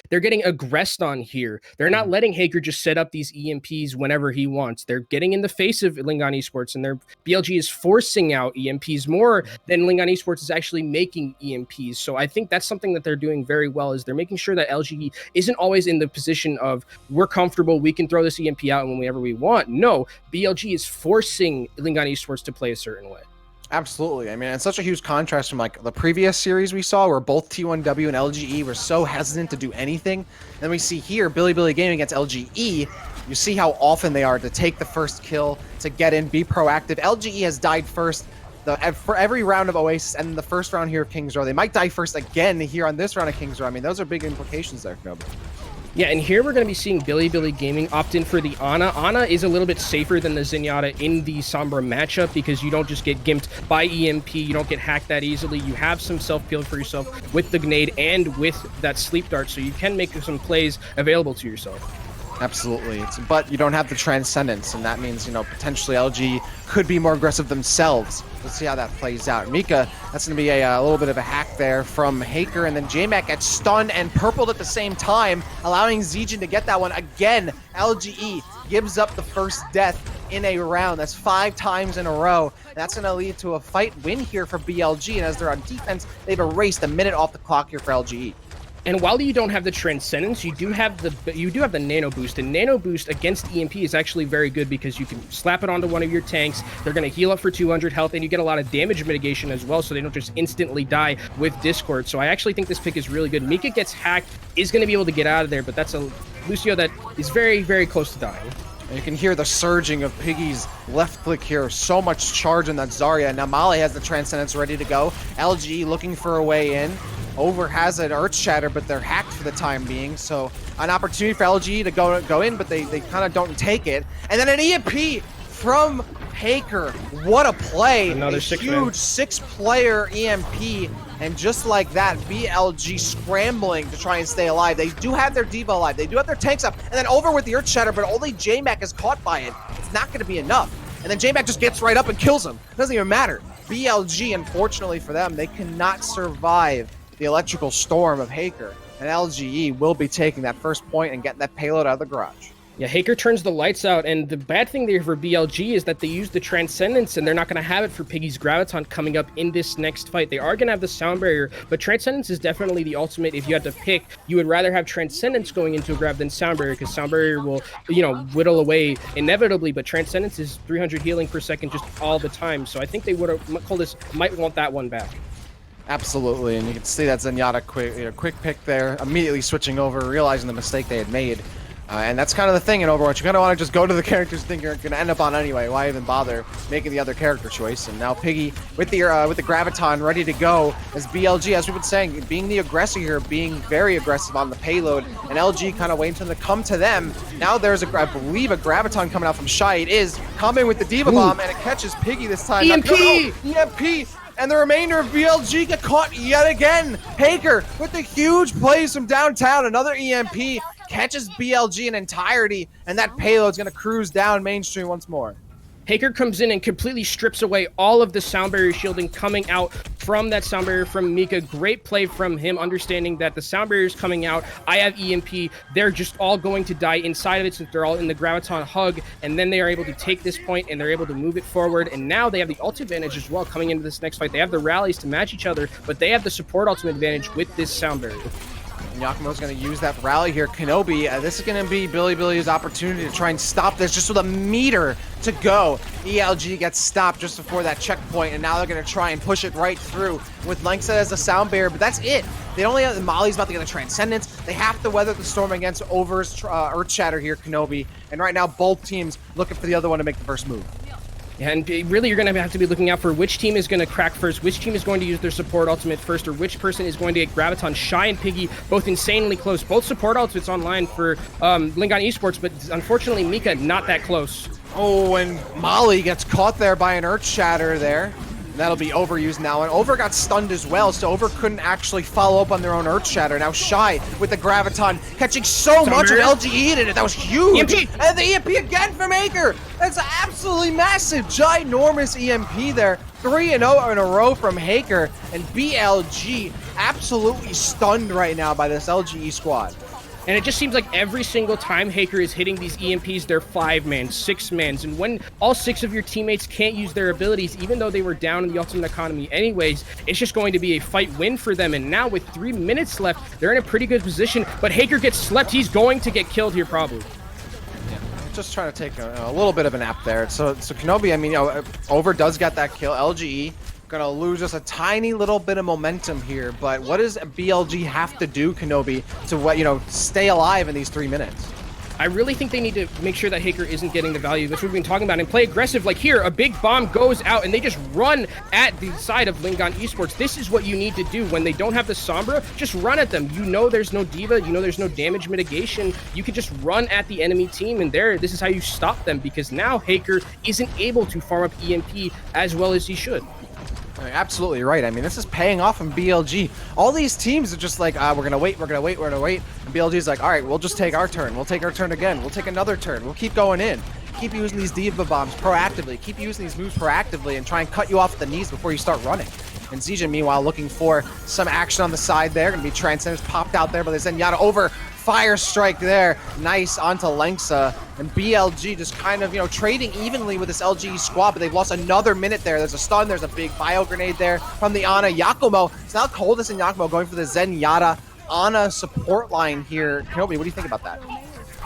getting aggressed on here. They're not letting Haker just set up these EMPs whenever he wants. They're getting in the face of Lingan Esports, and their BLG is forcing out EMPs more than Lingan Esports is actually making EMPs. So I think that's something that they're doing very well, is they're making sure that LGE isn't always in the position of, we're comfortable, we can throw this EMP out whenever we want. No, BLG is forcing Lingan Esports to play a certain way. Absolutely. I mean, it's such a huge contrast from like the previous series we saw where both T1W and LGE were so hesitant to do anything. Then we see here Bilibili Gaming against LGE. You see how often they are to take the first kill, to get in, be proactive. LGE has died first for every round of Oasis and the first round here of King's Row. They might die first again here on this round of King's Row. I mean, those are big implications there, Kenobi. Yeah, and here we're going to be seeing Bilibili Gaming opt in for the Ana. Ana is a little bit safer than the Zenyatta in the Sombra matchup because you don't just get gimped by EMP, you don't get hacked that easily. You have some self-peel for yourself with the grenade and with that sleep dart, so you can make some plays available to yourself. Absolutely, but you don't have the Transcendence, and that means, you know, potentially LG could be more aggressive themselves. Let's see how that plays out. Mika, that's going to be a little bit of a hack there from Heurix, and then JMac gets stunned and purpled at the same time, allowing Zijin to get that one. Again, LGE gives up the first death in a round. That's 5 times in a row. That's going to lead to a fight win here for BLG, and as they're on defense, they've erased a minute off the clock here for LGE. And while you don't have the Transcendence, you do have the Nano Boost, and Nano Boost against EMP is actually very good because you can slap it onto one of your tanks. They're going to heal up for 200 health, and you get a lot of damage mitigation as well, so they don't just instantly die with Discord. So I actually think this pick is really good. Mika gets hacked, is going to be able to get out of there, but that's a Lucio that is very, very close to dying. And you can hear the surging of Piggy's left click here. So much charge in that Zarya. Now Mali has the Transcendence ready to go. LG looking for a way in. Over has an Earth Shatter, but they're hacked for the time being. So an opportunity for LG to go in, but they kind of don't take it. And then an EMP from Heurix. What a play. Another huge 6-player EMP. And just like that, BLG scrambling to try and stay alive. They do have their Diva alive. They do have their tanks up. And then over with the Earth Shatter, but only JMac is caught by it. It's not going to be enough. And then JMac just gets right up and kills him. Doesn't even matter. BLG, unfortunately for them, they cannot survive the electrical storm of Heurix, and LGE will be taking that first point and getting that payload out of the garage. Yeah, Heurix turns the lights out, and the bad thing there for BLG is that they use the Transcendence, and they're not going to have it for Piggy's Graviton coming up in this next fight. They are going to have the Sound Barrier, but Transcendence is definitely the ultimate. If you had to pick, you would rather have Transcendence going into a grab than Sound Barrier, because Sound Barrier will, you know, whittle away inevitably, but Transcendence is 300 healing per second just all the time. So I think they would have, Coldest might want that one back. Absolutely, and you can see that Zenyatta quick pick there, immediately switching over, realizing the mistake they had made. And that's kind of the thing in Overwatch. You kind of want to just go to the characters you think you're going to end up on anyway. Why even bother making the other character choice? And now Piggy with the Graviton ready to go as BLG, as we've been saying, being the aggressor here, being very aggressive on the payload, and LG kind of waiting for them to come to them. Now there's, I believe, a Graviton coming out from Shy. It is coming with the Diva Bomb, and it catches Piggy this time. EMP! EMP! And the remainder of BLG get caught yet again. Heurix with the huge plays from downtown. Another EMP catches BLG in entirety, and that payload's going to cruise down mainstream once more. Heurix comes in and completely strips away all of the Sound Barrier shielding coming out from that Sound Barrier from Mika. Great play from him, understanding that the Sound Barrier is coming out. I have EMP. They're just all going to die inside of it since they're all in the Graviton hug, and then they are able to take this point and they're able to move it forward. And now they have the ult advantage as well coming into this next fight. They have the rallies to match each other, but they have the support ultimate advantage with this Sound Barrier. And Yakumo's going to use that rally here. Kenobi, this is going to be Bilibili's opportunity to try and stop this just with a meter to go. ELG gets stopped just before that checkpoint, and now they're going to try and push it right through with Lankset as a Sound Barrier, but that's it. They only have, Molly's about to get a Transcendence. They have to weather the storm against Over's Earth Shatter here, Kenobi, and right now both teams looking for the other one to make the first move. And really, you're going to have to be looking out for which team is going to crack first, which team is going to use their support ultimate first, or which person is going to get Graviton. Shy and Piggy, both insanely close. Both support ultimates online for Lingon Esports, but unfortunately, Mika not that close. Oh, and Molly gets caught there by an Earth Shatter there. And that'll be overused now, and Over got stunned as well, so Over couldn't actually follow up on their own Earth Shatter. Now Shy with the Graviton, catching so much of LGE in it. That was huge. EMP. And the EMP again from Heurix. That's absolutely massive, ginormous EMP there. 3-0 in a row from Heurix, and BLG absolutely stunned right now by this LGE squad. And it just seems like every single time Heurix is hitting these EMPs, they're 5-man, 6-mans. And when all 6 of your teammates can't use their abilities, even though they were down in the ultimate economy anyways, it's just going to be a fight win for them. And now with 3 minutes left, they're in a pretty good position. But Heurix gets slept. He's going to get killed here probably. Yeah, just trying to take a little bit of a nap there. So Kenobi, I mean, Over does get that kill. LGE gonna lose just a tiny little bit of momentum here, but what does BLG have to do, Kenobi, to stay alive in these 3 minutes? I really think they need to make sure that Heurix isn't getting the value that we've been talking about and play aggressive. Like here, a big bomb goes out and they just run at the side of Lingon Esports. This is what you need to do when they don't have the Sombra. Just run at them. You know there's no Diva. You know there's no damage mitigation. You can just run at the enemy team, and this is how you stop them, because now Heurix isn't able to farm up EMP as well as he should. Absolutely right. I mean, this is paying off in BLG. All these teams are just like, we're going to wait, we're going to wait, we're going to wait. And BLG's like, all right, we'll just take our turn. We'll take our turn again. We'll take another turn. We'll keep going in. Keep using these diva bombs proactively. Keep using these moves proactively and try and cut you off at the knees before you start running. And Zijin, meanwhile, looking for some action on the side there. Going to be Transcendence popped out there, but they Zenyatta over. Fire strike there. Nice onto Lengsa. And BLG just kind of, trading evenly with this LGE squad, but they've lost another minute there. There's a stun. There's a big bio grenade there from the Ana. Yakumo. It's now Coldest and Yakumo going for the Zenyatta Ana support line here. Kenobi, what do you think about that?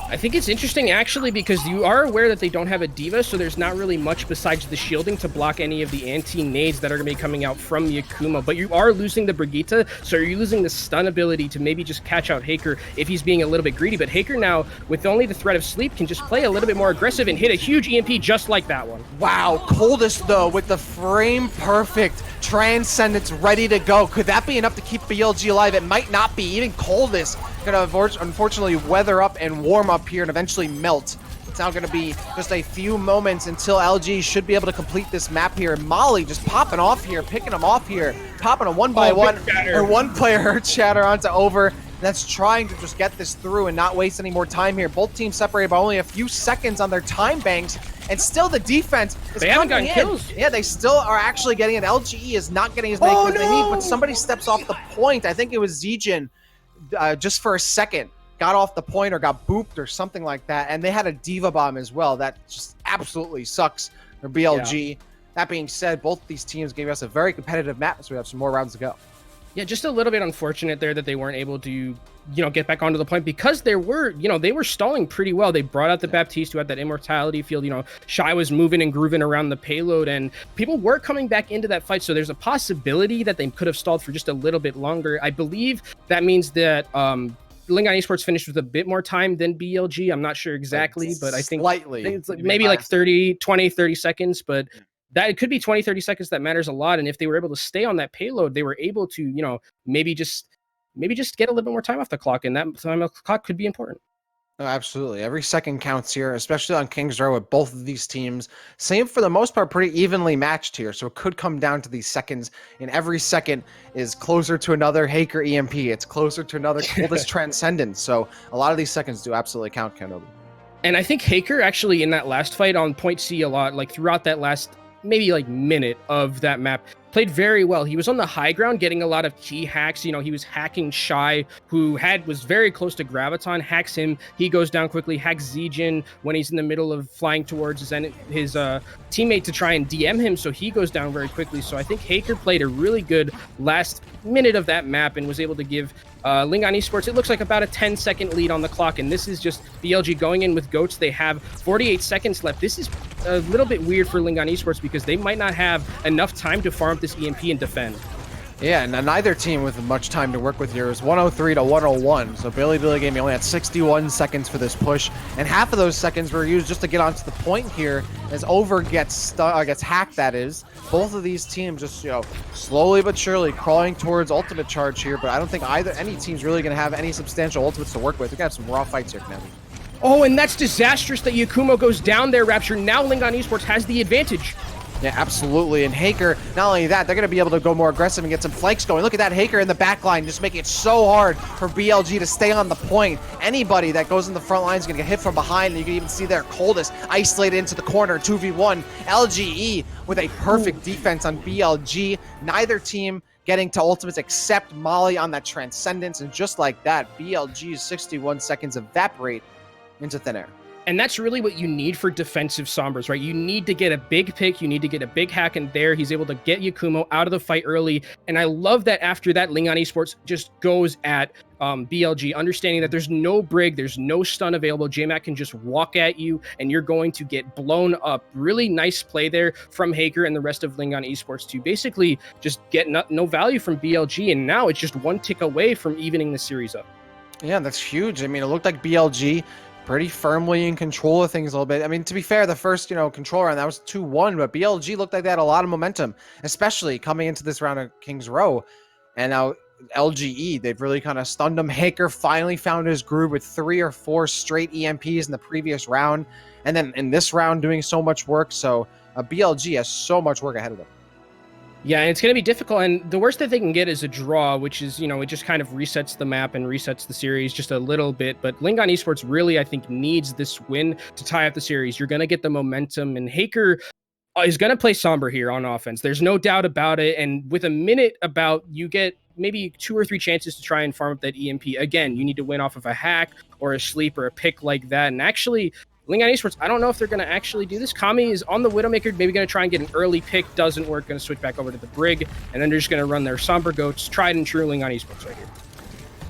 I think it's interesting, actually, because you are aware that they don't have a diva, so there's not really much besides the shielding to block any of the anti-nades that are going to be coming out from the Akuma. But you are losing the Brigitte, so you're losing the stun ability to maybe just catch out Heurix if he's being a little bit greedy. But Heurix now, with only the threat of sleep, can just play a little bit more aggressive and hit a huge EMP just like that one. Wow, Coldest, though, with the frame-perfect Transcendence ready to go. Could that be enough to keep BLG alive? It might not be. Even Coldest gonna unfortunately weather up and warm up here and eventually melt. It's now gonna be just a few moments until LG should be able to complete this map here. And Molly just popping off here, picking them off here, popping a one by one or one player Earth Shatter onto Over. That's trying to just get this through and not waste any more time here. Both teams separated by only a few seconds on their time banks, and still the defense is they haven't gotten kills. Yeah, they still are actually getting it. LGE is not getting as many kills as they need, but somebody steps off the point. I think it was Zijin, just for a second, got off the point or got booped or something like that, and they had a diva bomb as well. That just absolutely sucks for BLG. Yeah. That being said, both these teams gave us a very competitive map, so we have some more rounds to go. Yeah, just a little bit unfortunate there that they weren't able to, get back onto the point, because they were stalling pretty well. They brought out the Baptiste, who had that immortality field. Shy was moving and grooving around the payload, and people were coming back into that fight. So there's a possibility that they could have stalled for just a little bit longer. I believe that means that Lingon Esports finished with a bit more time than BLG. I'm not sure exactly, but I think slightly. It's like maybe like 30 seconds, but that it could be 20-30 seconds. That matters a lot. And if they were able to stay on that payload, they were able to, maybe just get a little bit more time off the clock, and that time off the clock could be important. Oh, absolutely. Every second counts here, especially on Kings Row with both of these teams. Same for the most part, pretty evenly matched here. So it could come down to these seconds, and every second is closer to another Heurix EMP. It's closer to another Coldest Transcendence. So a lot of these seconds do absolutely count, Kenobi. And I think Heurix actually in that last fight on point C a lot, like throughout that last maybe like minute of that map, played very well. He was on the high ground getting a lot of key hacks. He was hacking Shy, who was very close to Graviton, hacks him. He goes down quickly, hacks Zijin when he's in the middle of flying towards his teammate to try and DM him, so he goes down very quickly. So I think Heurix played a really good last minute of that map and was able to give Lingon Esports, it looks like about a 10-second lead on the clock, and this is just BLG going in with goats. They have 48 seconds left. This is a little bit weird for Lingon Esports because they might not have enough time to farm up this EMP and defend. Yeah, and neither team with much time to work with here is 103 to 101. So Bilibili Gaming only had 61 seconds for this push, and half of those seconds were used just to get onto the point here as Over gets hacked, that is. Both of these teams just, slowly but surely crawling towards ultimate charge here, but I don't think any team's really going to have any substantial ultimates to work with. We're going to have some raw fights here, Kenobi. Oh, and that's disastrous that Yakumo goes down there, Rapture. Now Lingon Esports has the advantage. Yeah, absolutely. And Heurix, not only that, they're going to be able to go more aggressive and get some flanks going. Look at that Heurix in the back line, just making it so hard for BLG to stay on the point. Anybody that goes in the front line is going to get hit from behind. And you can even see their Coldest isolated into the corner, 2v1. LGE with a perfect defense on BLG. Neither team getting to ultimates except Molly on that Transcendence. And just like that, BLG's 61 seconds evaporate into thin air. And that's really what you need for defensive Sombras, right? You need to get a big pick. You need to get a big hack in there. He's able to get Yakumo out of the fight early. And I love that after that, Lingon Esports just goes at BLG, understanding that there's no brig, there's no stun available. JMac can just walk at you and you're going to get blown up. Really nice play there from Heurix and the rest of Lingon Esports to basically just get no value from BLG. And now it's just one tick away from evening the series up. Yeah, that's huge. I mean, it looked like BLG pretty firmly in control of things a little bit. I mean, to be fair, the first, control round, that was 2-1, but BLG looked like they had a lot of momentum, especially coming into this round of Kings Row. And now LGE, they've really kind of stunned them. Heurix finally found his groove with 3 or 4 straight EMPs in the previous round. And then in this round, doing so much work. So BLG has so much work ahead of them. Yeah, and it's going to be difficult. And the worst that they can get is a draw, which is, it just kind of resets the map and resets the series just a little bit. But Lingon Esports really, I think, needs this win to tie up the series. You're going to get the momentum, and Haker is going to play Somber here on offense. There's no doubt about it. And with a minute about, you get maybe 2 or 3 chances to try and farm up that EMP. Again, you need to win off of a hack or a sleep or a pick like that. And actually, Lingon Esports, I don't know if they're going to actually do this. Kami is on the Widowmaker, maybe going to try and get an early pick. Doesn't work. Going to switch back over to the Brig. And then they're just going to run their Somber Goats. Tried and true Lingon Esports right here.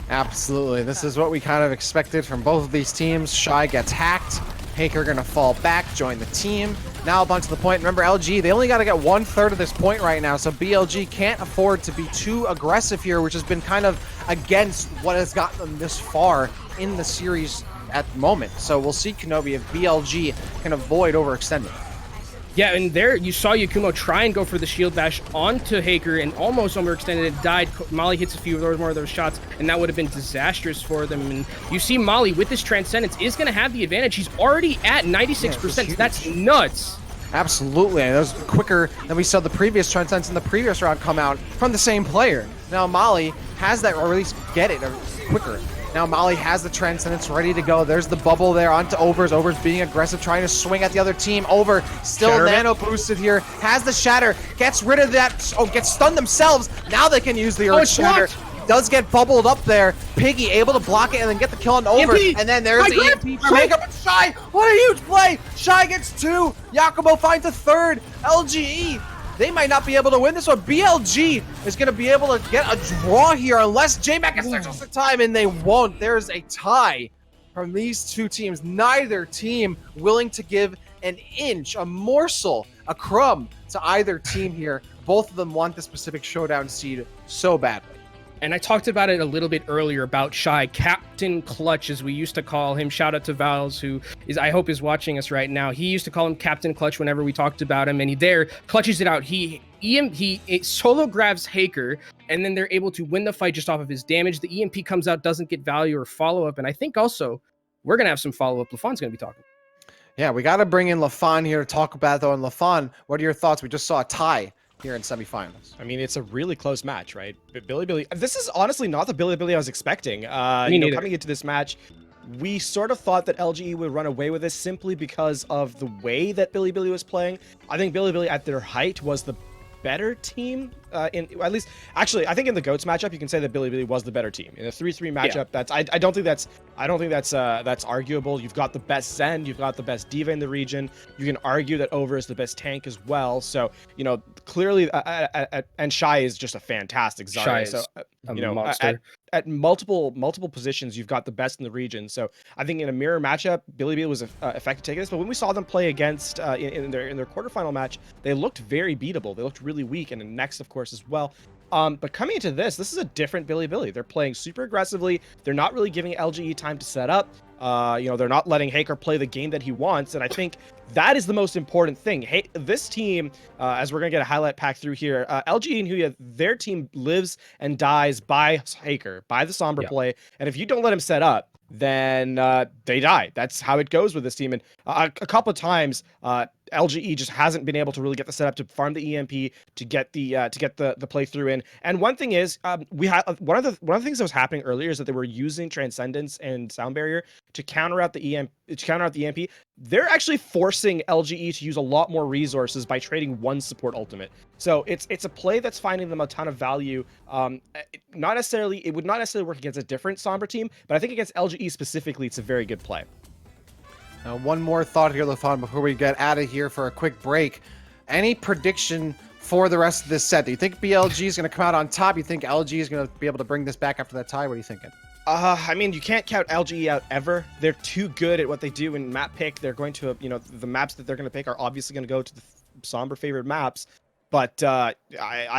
Absolutely. This is what we kind of expected from both of these teams. Shy gets hacked. Haker going to fall back, join the team. Now a bunch to the point. Remember, LG, they only got to get 1/3 of this point right now, so BLG can't afford to be too aggressive here, which has been kind of against what has gotten them this far in the series at the moment. So we'll see Kenobi if BLG can avoid overextending. Yeah, and there you saw Yakumo try and go for the shield bash onto Haker and almost overextended it, died. Molly hits a few more of those shots, and that would have been disastrous for them. And you see Molly with this Transcendence is going to have the advantage. He's already at 96%. So that's nuts. Absolutely, and that was quicker than we saw the previous Transcendence in the previous round come out from the same player. Now Molly has that, or at least get it quicker. Now Molly has the Transcendence ready to go. There's the bubble there onto Overs. Overs being aggressive, trying to swing at the other team. Over, still Shatter nano boosted here. Has the Shatter, gets rid of that. Oh, gets stunned themselves. Now they can use the Earth Shatter. Does get bubbled up there. Piggy able to block it and then get the kill on Over. EMP. And then there's the EMP for Haker. But Shy, what a huge play. Shy gets 2. Yakumo finds a 3rd. LGE. They might not be able to win this one. BLG is going to be able to get a draw here unless J-Mac gets there just in time, and they won't. There's a tie from these two teams. Neither team willing to give an inch, a morsel, a crumb to either team here. Both of them want the specific showdown seed so badly. And I talked about it a little bit earlier about Shy, Captain Clutch, as we used to call him. Shout out to Vals, who is, I hope, is watching us right now. He used to call him Captain Clutch whenever we talked about him, and he there clutches it out. He solo grabs Haker, and then they're able to win the fight just off of his damage. The EMP comes out, doesn't get value or follow up, and I think also we're gonna have some follow up. Lafon's gonna be talking. Yeah, we got to bring in Lafon here to talk about though. And Lafon, what are your thoughts? We just saw a tie here in semifinals. I mean, it's a really close match, right? But Bilibili, this is honestly not the Bilibili I was expecting. Coming into this match, we sort of thought that LGE would run away with this simply because of the way that Bilibili was playing. I think Bilibili at their height was the better team. At least, actually, I think in the GOATS matchup, you can say that Bilibili was the better team. In a 3-3 matchup, that's I don't think that's arguable. You've got the best Zen, you've got the best D.Va in the region. You can argue that Over is the best tank as well. So clearly, and Shy is just a fantastic Zarya. So monster. At multiple positions, you've got the best in the region. So I think in a mirror matchup, Bilibili was effective taking this. But when we saw them play against in their quarterfinal match, they looked very beatable. They looked really weak, and next, of course, as well. But coming into this is a different Bilibili. They're playing super aggressively. They're not really giving LGE time to set up. They're not letting Haker play the game that he wants, and I think that is the most important thing. Hey, this team, as we're gonna get a highlight pack through here, LGE.Huya, their team lives and dies by Haker, by the Somber play, and if you don't let him set up, then they die. That's how it goes with this team. And a couple of times, LGE just hasn't been able to really get the setup to farm the EMP to get the playthrough in. And one thing is, we had one of the things that was happening earlier is that they were using Transcendence and Sound Barrier to counter out the EMP. They're actually forcing LGE to use a lot more resources by trading one support ultimate. So it's a play that's finding them a ton of value. It would not necessarily work against a different Somber team, but I think against LGE specifically, it's a very good play. Now, one more thought here, Lafon, before we get out of here for a quick break. Any prediction for the rest of this set? Do you think BLG is going to come out on top? You think LG is going to be able to bring this back after that tie? What are you thinking? I mean, you can't count LGE out ever. They're too good at what they do in map pick. They're going to, the maps that they're going to pick are obviously going to go to the Somber favorite maps. But I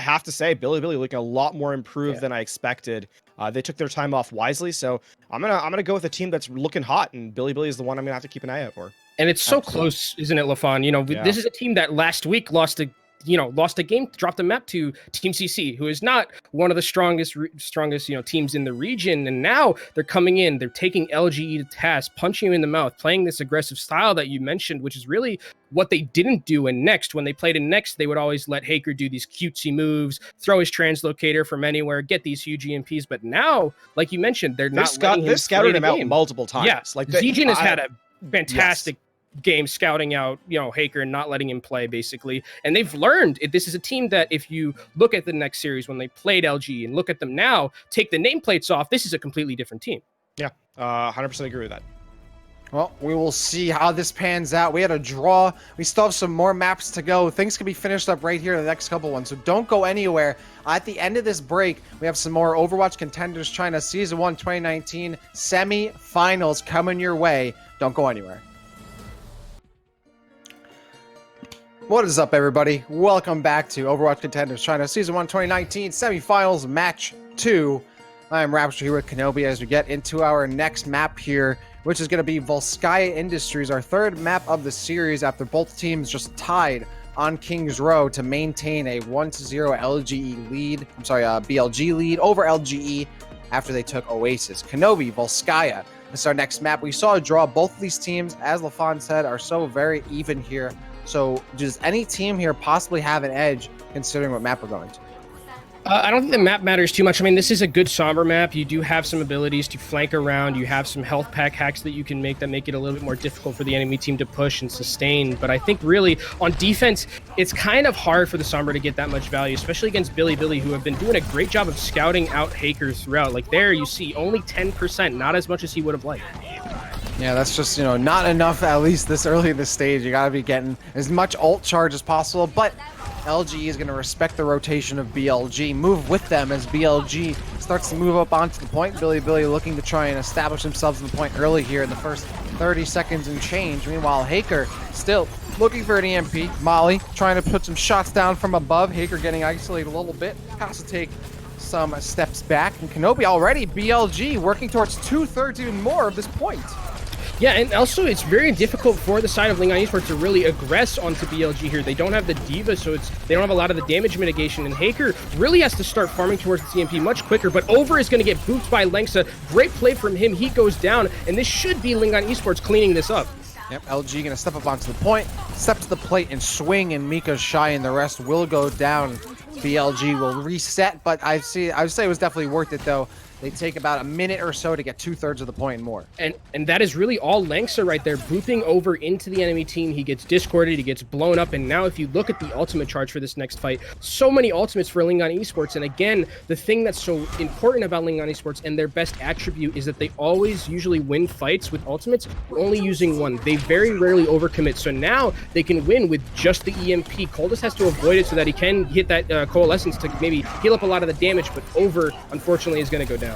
have to say, Bilibili looking a lot more improved than I expected. They took their time off wisely, so I'm gonna go with a team that's looking hot, and Bilibili is the one I'm gonna have to keep an eye out for. And it's so close, isn't it, Lafon? This is a team that last week lost to lost a game, dropped a map to Team CC, who is not one of the strongest teams in the region. And now they're coming in, they're taking LGE to task, punching you in the mouth, playing this aggressive style that you mentioned, which is really what they didn't do in Next. When they played in Next, they would always let Heurix do these cutesy moves, throw his translocator from anywhere, get these huge EMPs. But now, like you mentioned, they're not letting him scouted him out game. multiple times. Yeah, like Zijin has had a fantastic game scouting out, Heurix and not letting him play, basically. And they've learned this is a team that, if you look at the next series when they played LG and look at them now, take the nameplates off, this is a completely different team. Yeah, 100% agree with that. Well, we will see how this pans out. We had a draw. We still have some more maps to go. Things can be finished up right here in the next couple ones, so don't go anywhere. At the end of this break, we have some more Overwatch Contenders China Season 1 2019 semi-finals coming your way. Don't go anywhere. What is up, everybody? Welcome back to Overwatch Contenders China Season 1 2019 semi-finals Match 2. I am Rapture here with Kenobi as we get into our next map here, which is going to be Volskaya Industries, our third map of the series after both teams just tied on King's Row to maintain a 1-0 LGE lead. BLG lead over LGE after they took Oasis. Kenobi, Volskaya. This is our next map. We saw a draw. Both of these teams, as LaFon said, are so very even here. So does any team here possibly have an edge considering what map we're going to? I don't think the map matters too much. I mean, this is a good somber map. You do have some abilities to flank around. You have some health pack hacks that you can make that make it a little bit more difficult for the enemy team to push and sustain. But I think really on defense, it's kind of hard for the somber to get that much value, especially against Bilibili, who have been doing a great job of scouting out Heurix throughout. Like there, you see only 10%, not as much as he would have liked. Yeah, that's just, not enough, at least this early in the stage. You got to be getting as much ult charge as possible, but LGE is going to respect the rotation of BLG, move with them as BLG starts to move up onto the point. Bilibili looking to try and establish themselves in the point early here in the first 30 seconds and change. Meanwhile, Heurix still looking for an EMP. Molly trying to put some shots down from above. Heurix getting isolated a little bit, has to take some steps back. And Kenobi already, BLG working towards 2/3 even more of this point. Yeah, and also it's very difficult for the side of Lingon Esports to really aggress onto BLG here. They don't have the D.Va, so they don't have a lot of the damage mitigation, and Heurix really has to start farming towards the CMP much quicker, but Over is going to get booped by Lengsa. Great play from him. He goes down, and this should be Lingon Esports cleaning this up. Yep, LG going to step up onto the point, step to the plate and swing, and Mika's shy, and the rest will go down. BLG will reset, but I would say it was definitely worth it, though. They take about a minute or so to get 2/3 of the point and more. And that is really all Lengsa right there, booping Over into the enemy team. He gets discorded, he gets blown up, and now if you look at the ultimate charge for this next fight, so many ultimates for Lingon Esports. And again, the thing that's so important about Lingon Esports and their best attribute is that they always usually win fights with ultimates only using one. They very rarely overcommit, so now they can win with just the EMP. Coldest has to avoid it so that he can hit that Coalescence to maybe heal up a lot of the damage, but Over, unfortunately, is going to go down.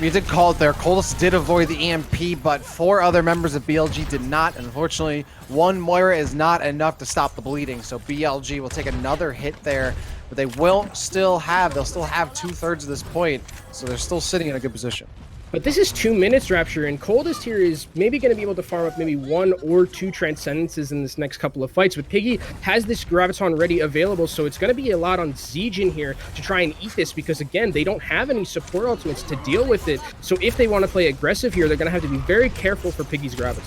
You did call it there. Coldest did avoid the EMP, but 4 other members of BLG did not. Unfortunately, one Moira is not enough to stop the bleeding, so BLG will take another hit there, but they'll still have 2/3 of this point, so they're still sitting in a good position. But this is 2 minutes, Rapture, and Coldest here is maybe going to be able to farm up maybe 1 or 2 Transcendences in this next couple of fights. But Piggy has this Graviton ready available, so it's going to be a lot on Zijin here to try and eat this, because again, they don't have any support ultimates to deal with it. So if they want to play aggressive here, they're going to have to be very careful for Piggy's Graviton.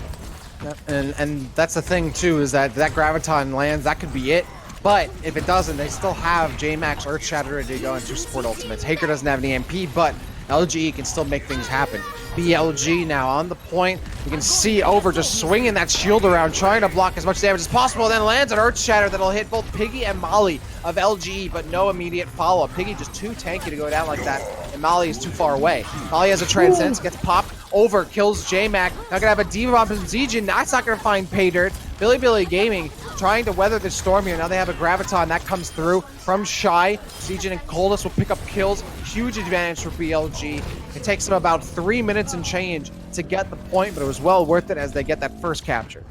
And that's the thing too, is that Graviton lands, that could be it. But if it doesn't, they still have J-Max Earthshatter ready to go into support ultimates. Heurix doesn't have an EMP, but LGE can still make things happen. BLG now on the point. You can see Over just swinging that shield around, trying to block as much damage as possible, then lands an Earthshatter that'll hit both Piggy and Molly of LGE, but no immediate follow-up. Piggy just too tanky to go down like that, and Molly is too far away. Molly has a Transcendence, gets popped. Over kills J-Mac. Not gonna have a D.Va bomb from Zijin. That's not gonna find pay dirt. Bilibili Gaming trying to weather the storm here. Now they have a Graviton that comes through from Shy. Zijin and Coldest will pick up kills. Huge advantage for BLG. It takes them about 3 minutes and change to get the point, but it was well worth it as they get that first capture.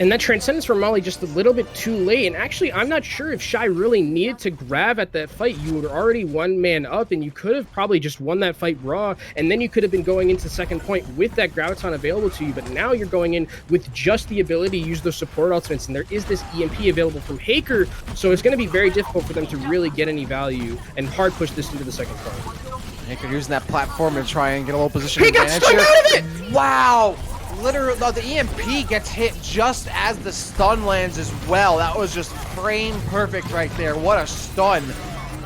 And that Transcendence from Molly just a little bit too late. And actually, I'm not sure if Shy really needed to grab at that fight. You were already one man up, and you could have probably just won that fight raw. And then you could have been going into second point with that Graviton available to you. But now you're going in with just the ability to use those support ultimates. And there is this EMP available from Haker. So it's going to be very difficult for them to really get any value and hard push this into the second point. Haker using that platform to try and get a low position. He got stuck out of it! Wow! Literally, no, the EMP gets hit just as the stun lands as well. That was just frame perfect right there. What a stun.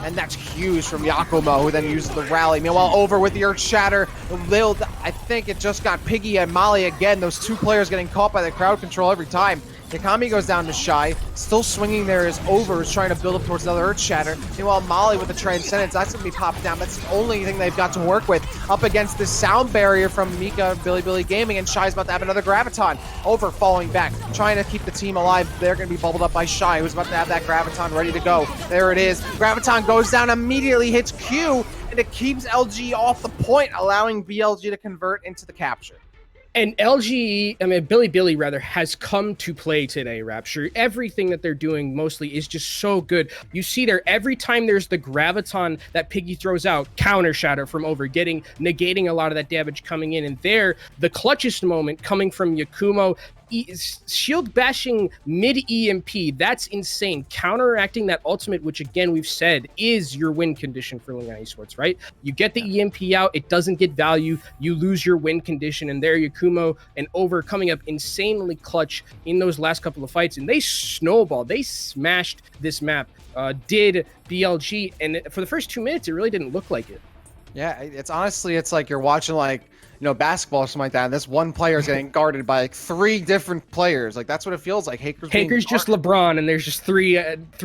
And that's huge from Yakumo, who then uses the rally. Meanwhile, over with the Earth Shatter. I think it just got Piggy and Molly again. Those two players getting caught by the crowd control every time. Nekami goes down to Shy. Still swinging there is Over, is trying to build up towards another Earth Shatter. Meanwhile, Molly with the Transcendence, that's going to be popped down. That's the only thing they've got to work with up against this sound barrier from Mika, Bilibili Gaming, and Shy's about to have another Graviton. Over falling back, trying to keep the team alive. They're going to be bubbled up by Shy, who's about to have that Graviton ready to go. There it is. Graviton goes down, immediately hits Q, and it keeps LGE off the point, allowing BLG to convert into the capture. And Bilibili rather, has come to play today, Rapture. Everything that they're doing mostly is just so good. You see there, every time there's the Graviton that Piggy throws out, counter shatter from Over, negating a lot of that damage coming in. And there, the clutchest moment coming from Yakumo, shield bashing mid EMP. That's insane. Counteracting that ultimate, which again we've said is your win condition for Lingan Esports, right? You get the EMP out, it doesn't get value, you lose your win condition, and there Yakumo and Over coming up insanely clutch in those last couple of fights, and they snowballed, they smashed this map. Did BLG, and for the first 2 minutes it really didn't look like it. Yeah, it's honestly, it's like you're watching like, you know, basketball or something like that, and this one player is getting guarded by like 3 different players. Like, that's what it feels like. Haker's just LeBron, and there's just three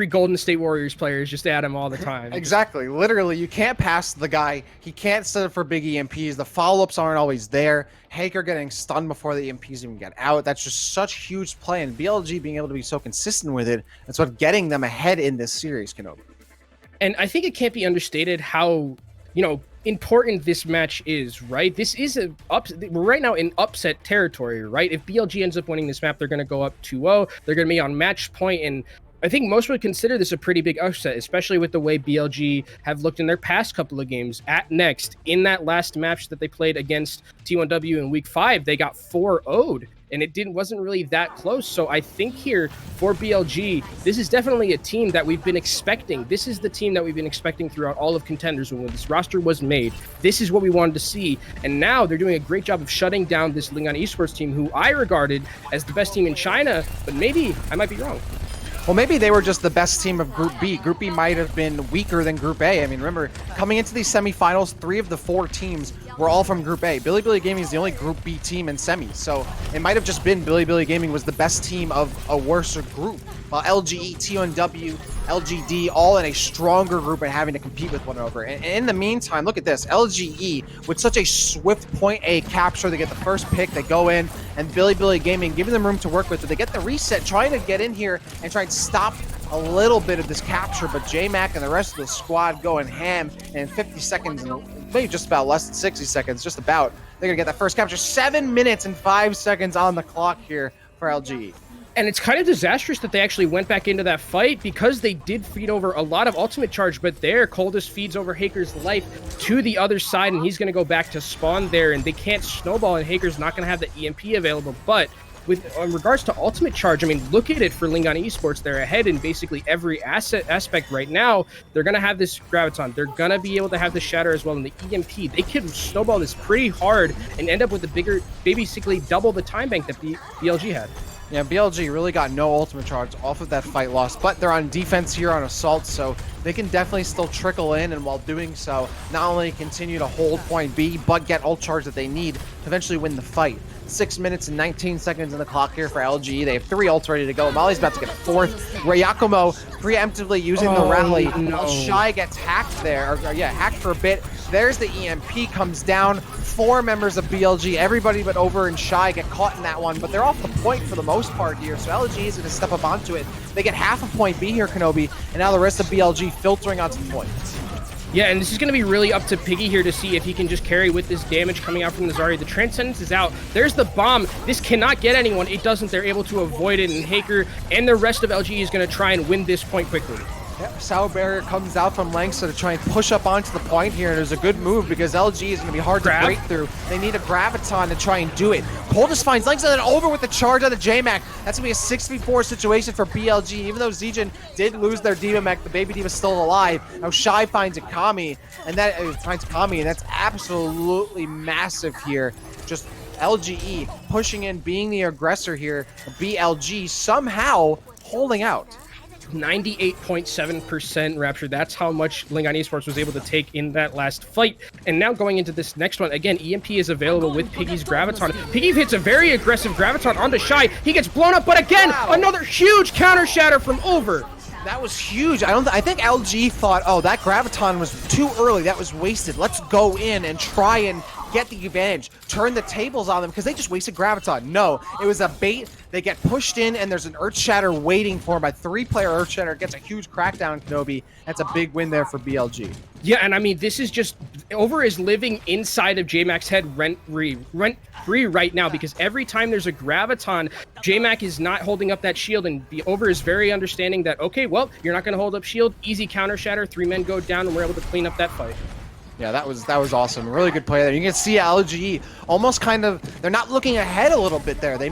Golden State Warriors players just at him all the time. Exactly. Literally, you can't pass the guy. He can't set up for big EMPs. The follow-ups aren't always there. Haker getting stunned before the EMPs even get out. That's just such huge play, and BLG being able to be so consistent with it, that's what getting them ahead in this series, Kenobi. And I think it can't be understated how, you know, important this match is, right? This is we're right now in upset territory, right? If BLG ends up winning this map, they're going to go up 2-0. They're going to be on match point, and I think most would consider this a pretty big upset, especially with the way BLG have looked in their past couple of games. At Next, in that last match that they played against T1W in week 5, they got 4-0'd. And it wasn't really that close. So I think here for BLG, this is definitely a team that we've been expecting. This is the team that we've been expecting throughout all of Contenders when this roster was made. This is what we wanted to see. And now they're doing a great job of shutting down this Lingan Esports team, who I regarded as the best team in China, but maybe I might be wrong. Well, maybe they were just the best team of Group B. Group B might have been weaker than Group A. I mean, remember, coming into these semifinals, 3 of the 4 teams were all from Group A. Bilibili Gaming is the only Group B team in semis, so it might have just been Bilibili Gaming was the best team of a worse group, while LGE, T1W, LGD, all in a stronger group and having to compete with one another. And in the meantime, look at this. LGE, with such a swift point A capture, they get the first pick, they go in, and Bilibili Gaming giving them room to work with, but they get the reset, trying to get in here and try and stop a little bit of this capture, but J-Mac and the rest of the squad going ham, and 50 seconds, maybe just about less than 60 seconds, just about, they're going to get that first capture. 7 minutes and 5 seconds on the clock here for LGE. And it's kind of disastrous that they actually went back into that fight, because they did feed over a lot of ultimate charge, but there, Coldest feeds over Haker's life to the other side, and he's going to go back to spawn there, and they can't snowball, and Haker's not going to have the EMP available. But in regards to ultimate charge, I mean, look at it for Lingan Esports. They're ahead in basically every aspect right now. They're going to have this Graviton. They're going to be able to have the Shatter as well, and the EMP. They could snowball this pretty hard and end up with a bigger, basically double the time bank that BLG had. Yeah, BLG really got no ultimate charge off of that fight loss, but they're on defense here on Assault, so they can definitely still trickle in, and while doing so, not only continue to hold point B, but get ult charge that they need to eventually win the fight. 6 minutes and 19 seconds on the clock here for LGE. They have 3 ults ready to go. Molly's about to get a 4th. Yakumo preemptively using the rally. No. Shy gets hacked there, hacked for a bit. There's the EMP, comes down. 4 members of BLG, everybody but Over and Shy get caught in that one, but they're off the point for the most part here, so LGE is going to step up onto it. They get half a point B here, Kenobi, and now the rest of BLG filtering onto the point. Yeah, and this is going to be really up to Piggy here to see if he can just carry with this damage coming out from the Zarya. The Transcendence is out. There's the bomb. This cannot get anyone. It doesn't. They're able to avoid it, and Haker and the rest of LGE is going to try and win this point quickly. Yep, Sour Barrier comes out from Langsa to try and push up onto the point here, and it was a good move because LG is going to be hard to break through. They need a Graviton to try and do it. Coldest finds Langsa, then over with the charge on the J-Mac. That's going to be a 6v4 situation for BLG. Even though Zijin did lose their D.Va mech, the baby D.Va's still alive. Now Shy finds Akami, and that's absolutely massive here. Just LGE pushing in, being the aggressor here. BLG somehow holding out. 98.7% Rapture. That's how much Lingon Esports was able to take in that last fight. And now going into this next one, again, EMP is available with Piggy's Graviton. Piggy hits a very aggressive Graviton onto Shy. He gets blown up, but again, another huge counter shatter from Over. That was huge. I think LG thought, oh, that Graviton was too early. That was wasted. Let's go in and try and get the advantage. Turn the tables on them because they just wasted Graviton. No, it was a bait. They get pushed in, and there's an Earth Shatter waiting for him. A 3-player Earth Shatter gets a huge crackdown on Kenobi. That's a big win there for BLG. Yeah, and I mean, this is just... Over is living inside of J-Mac's head rent-free right now, because every time there's a Graviton, J-Mac is not holding up that shield, and Over is very understanding that, okay, well, you're not going to hold up shield, easy counter shatter, 3 men go down, and we're able to clean up that fight. Yeah, that was awesome. Really good play there. You can see LGE almost kind of, they're not looking ahead a little bit there. They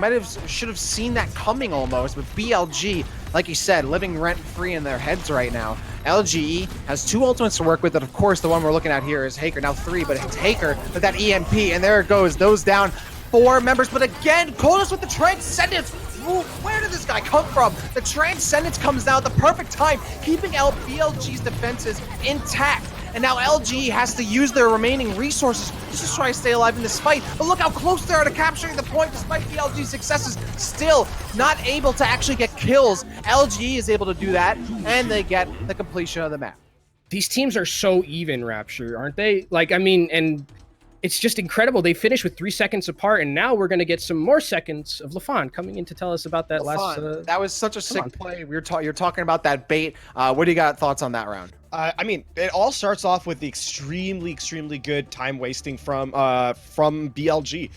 should have seen that coming almost, but BLG, like you said, living rent-free in their heads right now. LGE has 2 ultimates to work with, and of course the one we're looking at here is Haker, now 3, but it's Haker with that EMP, and there it goes, those down 4 members, but again, Coldest with the Transcendence. Ooh, where did this guy come from? The Transcendence comes out at the perfect time, keeping BLG's defenses intact. And now LG has to use their remaining resources just to try to stay alive in this fight. But look how close they are to capturing the point despite BLG's successes. Still not able to actually get kills. LG is able to do that, and they get the completion of the map. These teams are so even, Rapture, aren't they? Like, I mean, and it's just incredible. They finished with 3 seconds apart, and now we're going to get some more seconds of lafon coming in to tell us about that last... that was such a sick play. You're talking about that bait. What do you got thoughts on that round? I mean, it all starts off with the extremely good time wasting from BLG.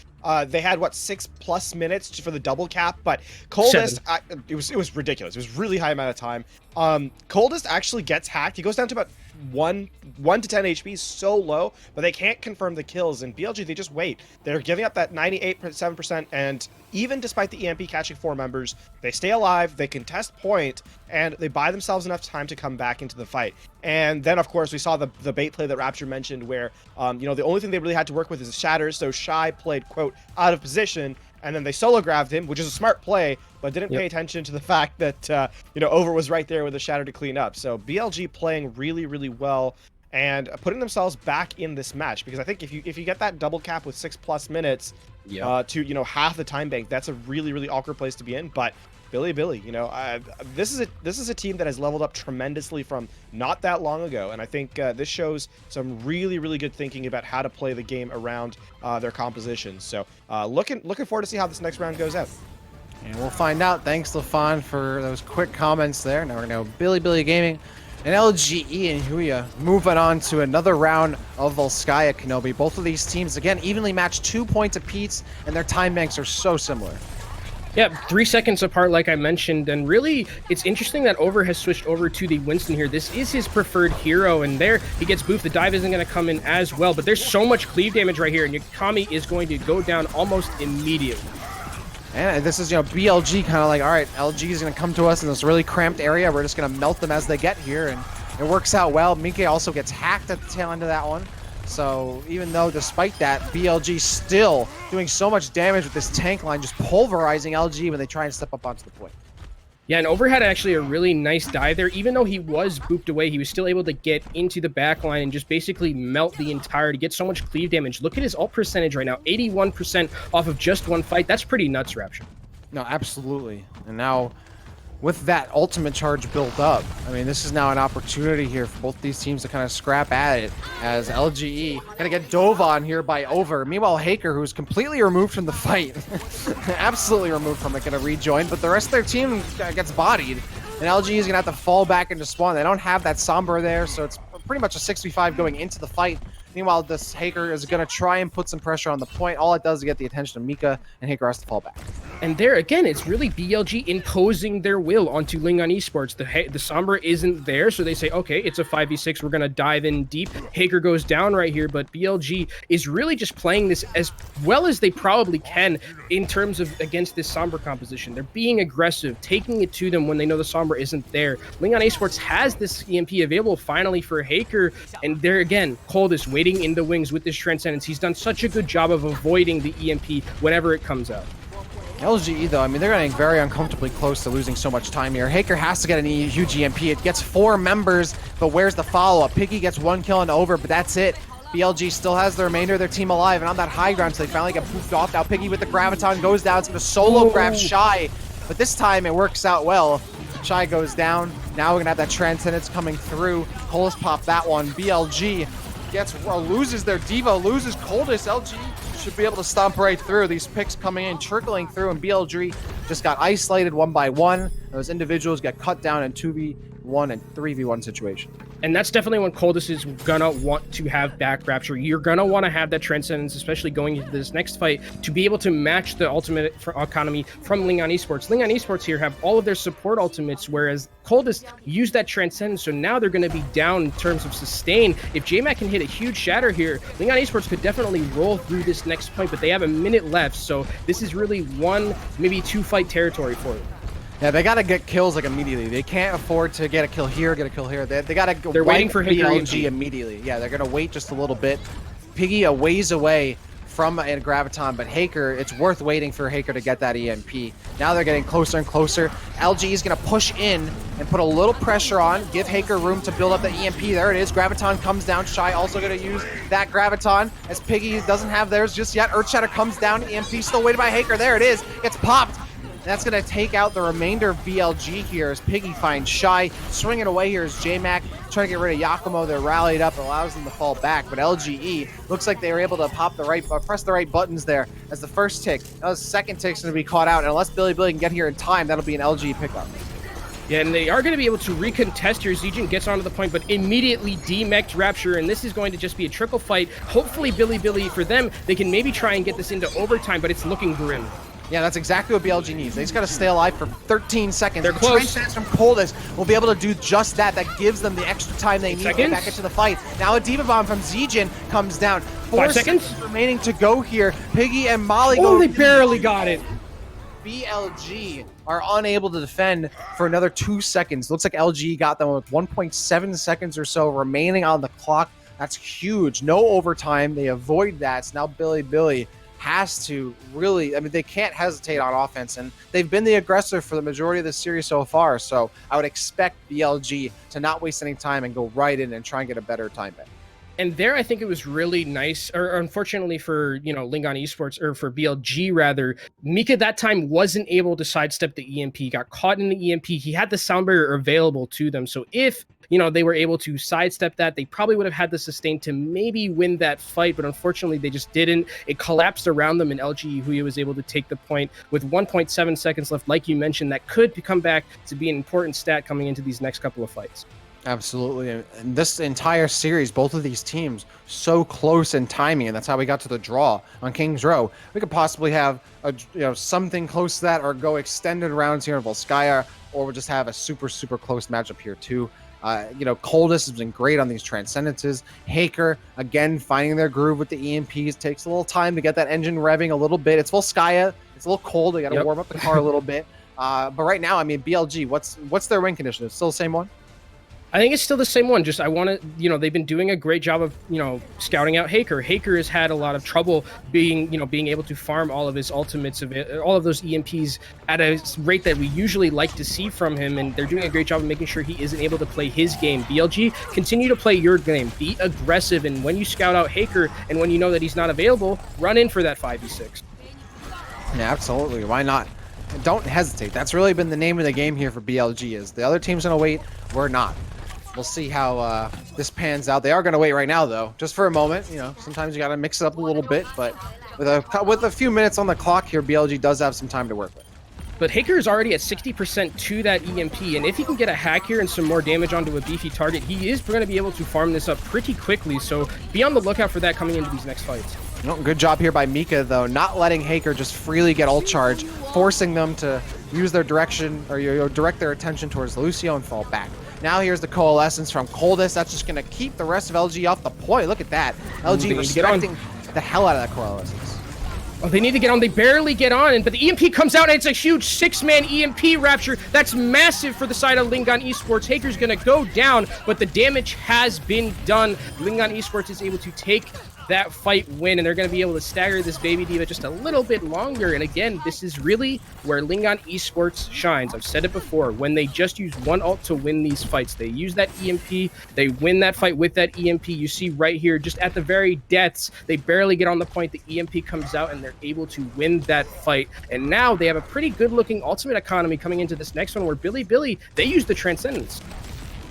They had what 6+ minutes for the double cap, but Coldest, it was ridiculous. It was really high amount of time. Coldest actually gets hacked. He goes down to about 1 to 10 HP, so low, but they can't confirm the kills. And BLG, they just wait. They're giving up that 98.7%, and even despite the EMP catching 4 members, they stay alive, they contest point, and they buy themselves enough time to come back into the fight. And then, of course, we saw the bait play that Rapture mentioned where, you know, the only thing they really had to work with is the shatters, so Shy played, quote, out of position, and then they solo grabbed him, which is a smart play, but didn't pay attention to the fact that, you know, Over was right there with the shatter to clean up. So BLG playing really well and putting themselves back in this match, because I think if you get that double cap with 6+ minutes to, you know, half the time bank, that's a really awkward place to be in. But Bilibili, you know, this is a team that has leveled up tremendously from not that long ago, and I think this shows some really good thinking about how to play the game around their composition. So looking forward to see how this next round goes out. And we'll find out. Thanks, LaFon, for those quick comments there. Now we're going to Bilibili Gaming and LGE.Huya moving on to another round of Volskaya Kenobi. Both of these teams, again, evenly matched, 2 points apiece, and their time banks are so similar. Yeah, 3 seconds apart, like I mentioned, and really, it's interesting that Over has switched over to the Winston here. This is his preferred hero, and there he gets boofed. The dive isn't going to come in as well, but there's so much cleave damage right here, and Yakami is going to go down almost immediately. And this is, you know, BLG kind of like, all right, LG is going to come to us in this really cramped area. We're just going to melt them as they get here, and it works out well. Mike also gets hacked at the tail end of that one. So even though, despite that, BLG still doing so much damage with this tank line, just pulverizing LG when they try and step up onto the point. Yeah, and Over had actually a really nice dive there. Even though he was booped away, he was still able to get into the back line and just basically melt the entirety, get so much cleave damage. Look at his ult percentage right now, 81% off of just 1 fight. That's pretty nuts, Rapture. No, absolutely. And now, with that ultimate charge built up, I mean, this is now an opportunity here for both these teams to kind of scrap at it, as LGE gonna get dove on here by Over. Meanwhile, Haker, who's completely removed from the fight, absolutely removed from it, gonna rejoin, but the rest of their team gets bodied, and LGE is gonna have to fall back into spawn. They don't have that Sombra there, so it's pretty much a 6v5 going into the fight. Meanwhile, this Heurix is going to try and put some pressure on the point. All it does is get the attention of Mika, and Heurix has to fall back. And there again, it's really BLG imposing their will onto Lingon Esports. The Sombra isn't there, so they say, okay, it's a 5v6. We're going to dive in deep. Heurix goes down right here, but BLG is really just playing this as well as they probably can in terms of against this Sombra composition. They're being aggressive, taking it to them when they know the Sombra isn't there. Lingon Esports has this EMP available finally for Heurix, and there again, Coldest waiting in the wings with this Transcendence. He's done such a good job of avoiding the EMP whenever it comes out. LGE, though, I mean, they're getting very uncomfortably close to losing so much time here. Heurix has to get a huge EMP. It gets 4 members, but where's the follow-up? Piggy gets 1 kill and over, but that's it. BLG still has the remainder of their team alive, and on that high ground, so they finally get poofed off. Now Piggy with the Graviton goes down. It's going to solo grab Shy, but this time it works out well. Shy goes down. Now we're going to have that Transcendence coming through. Coles pop that one. BLG loses their Diva, loses Coldest. LG should be able to stomp right through. These picks coming in, trickling through, and BLG just got isolated 1 by 1. Those individuals get cut down in 2v1 and 3v1 situations. And that's definitely when Coldest is gonna want to have back Rapture. You're gonna want to have that Transcendence, especially going into this next fight, to be able to match the ultimate economy from Lingon Esports. Lingon Esports here have all of their support ultimates, whereas Coldest used that Transcendence, so now they're gonna be down in terms of sustain. If JMac can hit a huge shatter here, Lingon Esports could definitely roll through this next point, but they have a minute left, so this is really 1, maybe 2 fight territory for them. Yeah, they gotta get kills like immediately. They can't afford to get a kill here, get a kill here. They gotta go. They're waiting for BLG immediately. Yeah, they're gonna wait just a little bit. Piggy a ways away from a Graviton, but Heurix, it's worth waiting for Heurix to get that EMP. Now they're getting closer and closer. LG is gonna push in and put a little pressure on, give Heurix room to build up the EMP. There it is. Graviton comes down. Shy also gonna use that Graviton as Piggy doesn't have theirs just yet. Earthshatter comes down. EMP still waited by Heurix. There it is. Gets popped. That's going to take out the remainder of BLG here as Piggy finds Shy. Swinging away here is JMac trying to get rid of Yakumo. They're rallied up, allows them to fall back. But LGE looks like they were able to press the right buttons there as the first tick. Now the second tick's going to be caught out. And unless Bilibili can get here in time, that'll be an LGE pickup. Yeah, and they are going to be able to recontest here. Zijin gets onto the point, but immediately demechs Rapture, and this is going to just be a trickle fight. Hopefully Bilibili, for them, they can maybe try and get this into overtime, but it's looking grim. Yeah, that's exactly what BLG needs. They just got to stay alive for 13 seconds. They're close. Transcendence from Coldest will be able to do just that. That gives them the extra time they need to get back into the fight. Now a Diva Bomb from Zijin comes down. 4 seconds remaining to go here. Piggy and Molly go. Oh, they barely got it. BLG are unable to defend for another 2 seconds. Looks like LG got them with 1.7 seconds or so remaining on the clock. That's huge. No overtime. They avoid that. So now Bilibili has to really, I mean, they can't hesitate on offense, and they've been the aggressor for the majority of the series so far, so I would expect BLG to not waste any time and go right in and try and get a better time back. And there, I think it was really nice, or unfortunately for, Lingon Esports, or for BLG rather, Mika that time wasn't able to sidestep the EMP, got caught in the EMP. He had the sound barrier available to them. So if, they were able to sidestep that, they probably would have had the sustain to maybe win that fight. But unfortunately, they just didn't. It collapsed around them, and LGE.Huya was able to take the point with 1.7 seconds left. Like you mentioned, that could come back to be an important stat coming into these next couple of fights. Absolutely. And this entire series, both of these teams, so close in timing, and that's how we got to the draw on King's Row. We could possibly have something close to that, or go extended rounds here in Volskaya, or we'll just have a super, super close matchup here too. Coldest has been great on these Transcendences. Heurix, again, finding their groove with the EMPs. Takes a little time to get that engine revving a little bit. It's Volskaya. It's a little cold. They got to warm up the car a little bit. But right now, I mean, BLG, what's their win condition? It's still the same one? I think it's still the same one. Just I want to, they've been doing a great job of, scouting out Heurix. Heurix has had a lot of trouble being able to farm all of his ultimates, all of those EMPs at a rate that we usually like to see from him. And they're doing a great job of making sure he isn't able to play his game. BLG, continue to play your game. Be aggressive. And when you scout out Heurix and when you know that he's not available, run in for that 5v6. Yeah, absolutely. Why not? Don't hesitate. That's really been the name of the game here for BLG, is the other team's going to wait. We're not. We'll see how this pans out. They are going to wait right now, though, just for a moment. Sometimes you got to mix it up a little bit, but with a few minutes on the clock here, BLG does have some time to work with. but Haker is already at 60% to that EMP, and if he can get a hack here and some more damage onto a beefy target, he is going to be able to farm this up pretty quickly, so be on the lookout for that coming into these next fights. Good job here by Mika, though, not letting Haker just freely get ult charge, forcing them to use their direction, or direct their attention towards Lucio and fall back. Now here's the coalescence from Coldest. That's just going to keep the rest of LG off the point. Look at that. LG respecting the hell out of that coalescence. Oh, they need to get on. They barely get on, but the EMP comes out, and it's a huge 6-man EMP Rapture. That's massive for the side of Lingon Esports. Haker's going to go down, but the damage has been done. Lingon Esports is able to take that fight win, and they're going to be able to stagger this baby diva just a little bit longer. And again, this is really where Lingon Esports shines. I've said it before, when they just use one ult to win these fights, they use that EMP, they win that fight with that EMP. You see right here, just at the very depths, they barely get on the point, the EMP comes out, and they're able to win that fight. And now they have a pretty good looking ultimate economy coming into this next one, where Bilibili, they use the Transcendence.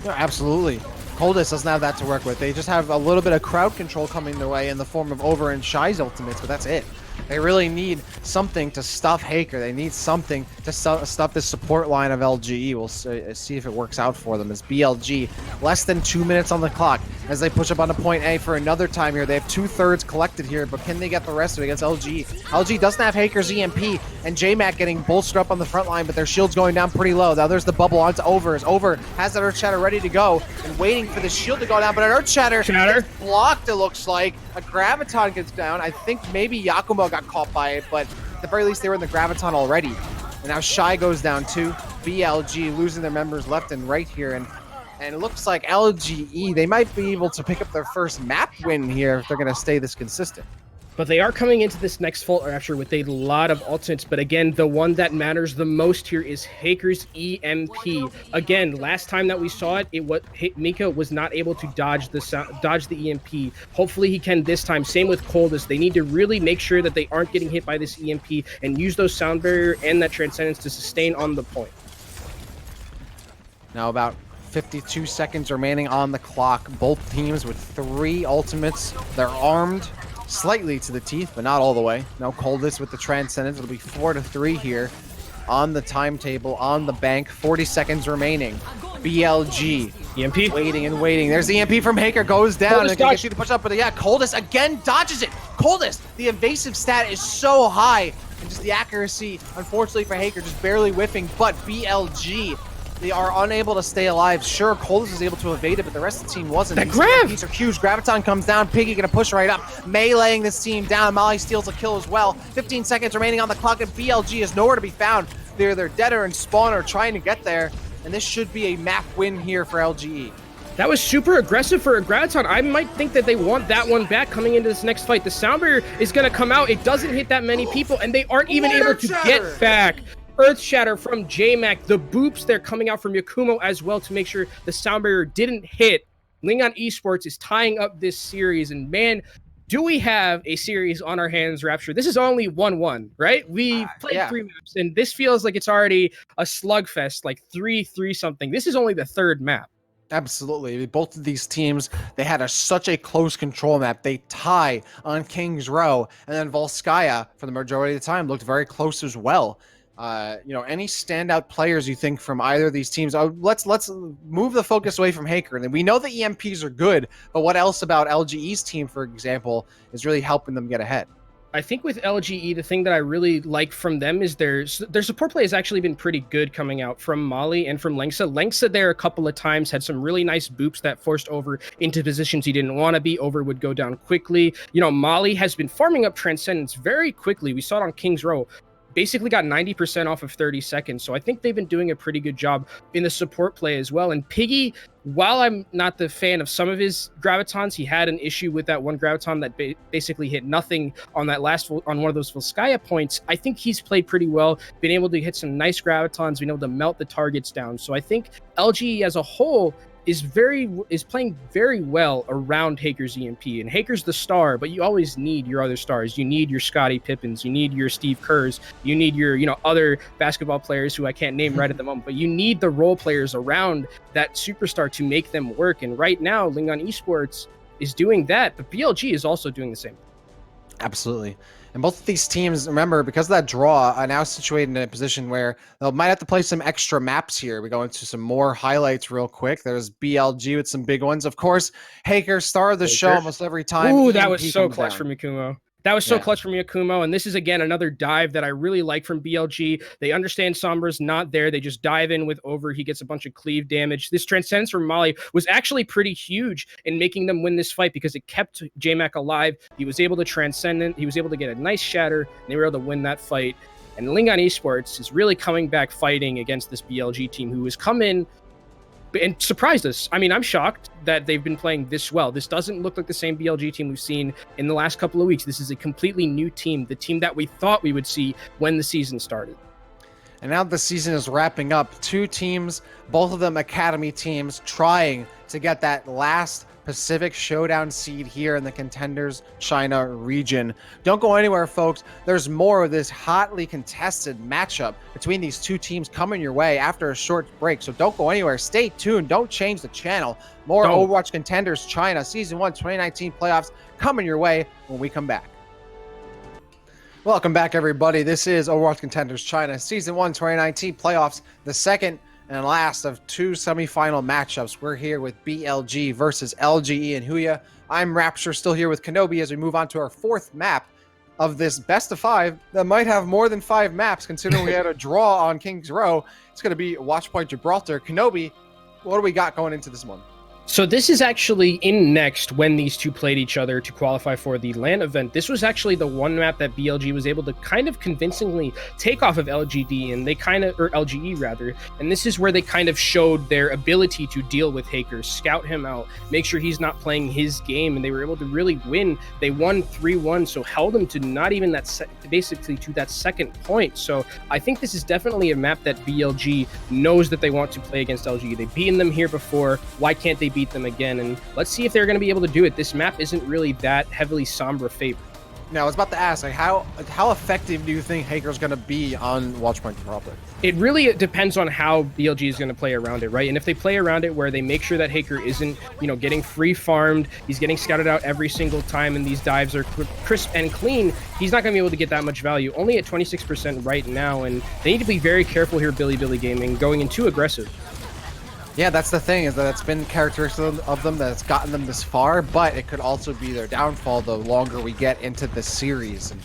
Yeah, absolutely. Coldest doesn't have that to work with. They just have a little bit of crowd control coming their way in the form of Over and Shy's ultimates, but that's it. They really need something to stuff Haker. They need something to stuff this support line of LGE. We'll see if it works out for them. As BLG, less than 2 minutes on the clock as they push up onto point A for another time here. They have 2/3 collected here, but can they get the rest of it against LGE? LG doesn't have Haker's EMP, and JMac getting bolstered up on the front line, but their shield's going down pretty low. Now there's the bubble onto Over. As Over has that Earth Shatter ready to go and waiting for the shield to go down, but an Earth Shatter gets blocked, it looks like. A Graviton gets down. I think maybe Yakumo got caught by it, but at the very least they were in the Graviton already. And now Shy goes down too. BLG losing their members left and right here, and it looks like LGE, they might be able to pick up their first map win here if they're going to stay this consistent. But they are coming into this next full Rapture with a lot of ultimates. But again, the one that matters the most here is Haker's EMP. Again, last time that we saw it, Mika was not able to dodge the EMP. Hopefully he can this time. Same with Coldest. They need to really make sure that they aren't getting hit by this EMP and use those sound barrier and that Transcendence to sustain on the point. Now about 52 seconds remaining on the clock. Both teams with 3 ultimates. They're armed slightly to the teeth, but not all the way. Now Coldest with the Transcendence. It'll be 4-3 here on the timetable, on the bank. 40 seconds remaining. BLG. EMP. Waiting and waiting. There's the EMP from Haker. Goes down. Coldest and can get you to push up, but yeah, Coldest again dodges it. Coldest, the evasive stat is so high. And just the accuracy, unfortunately for Haker, just barely whiffing. But BLG, they are unable to stay alive. Sure, Coldest was able to evade it, but the rest of the team wasn't. That grab! These are huge. Graviton comes down. Piggy gonna push right up, meleeing this team down. Molly steals a kill as well. 15 seconds remaining on the clock, and BLG is nowhere to be found. They're deader and spawner trying to get there, and this should be a map win here for LGE. That was super aggressive for a Graviton. I might think that they want that one back coming into this next fight. The sound barrier is going to come out. It doesn't hit that many people, and they aren't even able to get back. Earth Shatter from JMac. The boops, they're coming out from Yakumo as well to make sure the sound barrier didn't hit. Lingon Esports is tying up this series, and man, do we have a series on our hands, Rapture. This is only 1-1, right? We played 3 maps, and this feels like it's already a slugfest, like 3-3 something. This is only the 3rd map. Absolutely. Both of these teams, they had such a close control map. They tie on King's Row, and then Volskaya, for the majority of the time, looked very close as well. Any standout players you think from either of these teams? Let's move the focus away from Haker. And we know the EMPs are good, but what else about LGE's team, for example, is really helping them get ahead? I think with LGE, the thing that I really like from them is their support play has actually been pretty good coming out from Molly and from Lengsa. Lengsa there a couple of times had some really nice boops that forced Over into positions he didn't want to be. Over would go down quickly. Molly has been farming up Transcendence very quickly. We saw it on King's Row. Basically got 90% off of 30 seconds. So I think they've been doing a pretty good job in the support play as well. And Piggy, while I'm not the fan of some of his Gravitons, he had an issue with that one Graviton that basically hit nothing on that on one of those Volskaya points. I think he's played pretty well, been able to hit some nice Gravitons, been able to melt the targets down. So I think LGE as a whole is playing very well around Haker's EMP, and Haker's the star, but you always need your other stars. You need your Scottie Pippins, you need your Steve Kerrs, you need your other basketball players who I can't name right at the moment, but you need the role players around that superstar to make them work. And right now Lingon Esports is doing that, but BLG is also doing the same. Absolutely. And both of these teams, remember, because of that draw, are now situated in a position where they might have to play some extra maps here. We go into some more highlights real quick. There's BLG with some big ones. Of course, Haker, star of the show almost every time. Ooh, that was EMP so comes clutch down. from Yakumo. That was so clutch from Yakumo, and this is, again, another dive that I really like from BLG. They understand Sombra's not there. They just dive in with Over. He gets a bunch of cleave damage. This Transcendence from Molly was actually pretty huge in making them win this fight because it kept JMac alive. He was able to Transcendent. He was able to get a nice shatter, and they were able to win that fight. And Lingon Esports is really coming back fighting against this BLG team who has come in and surprised us. I mean, I'm shocked that they've been playing this well. This doesn't look like the same BLG team we've seen in the last couple of weeks. This is a completely new team, the team that we thought we would see when the season started. And now the season is wrapping up. Two teams, both of them academy teams, trying to get that last Pacific Showdown seed here in the Contenders China region. Don't go anywhere, folks. There's more of this hotly contested matchup between these two teams coming your way after a short break. So don't go anywhere. Stay tuned. Don't change the channel. More Overwatch Contenders China Season 1 2019 playoffs coming your way when we come back. Welcome back, everybody. This is Overwatch Contenders China Season 1 2019 playoffs, the second and last of two semifinal matchups. We're here with BLG versus LGE.Huya. I'm Rapture, still here with Kenobi as we move on to our fourth map of this best of five that might have more than 5 maps, considering we had a draw on King's Row. It's going to be Watchpoint Gibraltar. Kenobi, what do we got going into this one? So this is actually in next when these two played each other to qualify for the LAN event. This was actually the one map that BLG was able to kind of convincingly take off of LGD, and they kind of, or LGE rather, and this is where they kind of showed their ability to deal with Haker, scout him out, make sure he's not playing his game, and they were able to really win. They won 3-1, so held them to not even that, basically to that second point. So I think this is definitely a map that BLG knows that they want to play against LGE. They've beaten them here before. Why can't they beat them again? And let's see if they're going to be able to do it. This map isn't really that heavily Sombra favored. Now, I was about to ask, like, how effective do you think Haker's going to be on Watchpoint Gibraltar? It really depends on how BLG is going to play around it, right? And if they play around it where they make sure that Haker isn't, getting free farmed, he's getting scouted out every single time, and these dives are crisp and clean, he's not going to be able to get that much value. Only at 26% right now, and they need to be very careful here, Bilibili Gaming, going in too aggressive. Yeah, that's the thing, is that it's been characteristic of them that's gotten them this far, but it could also be their downfall the longer we get into the series. And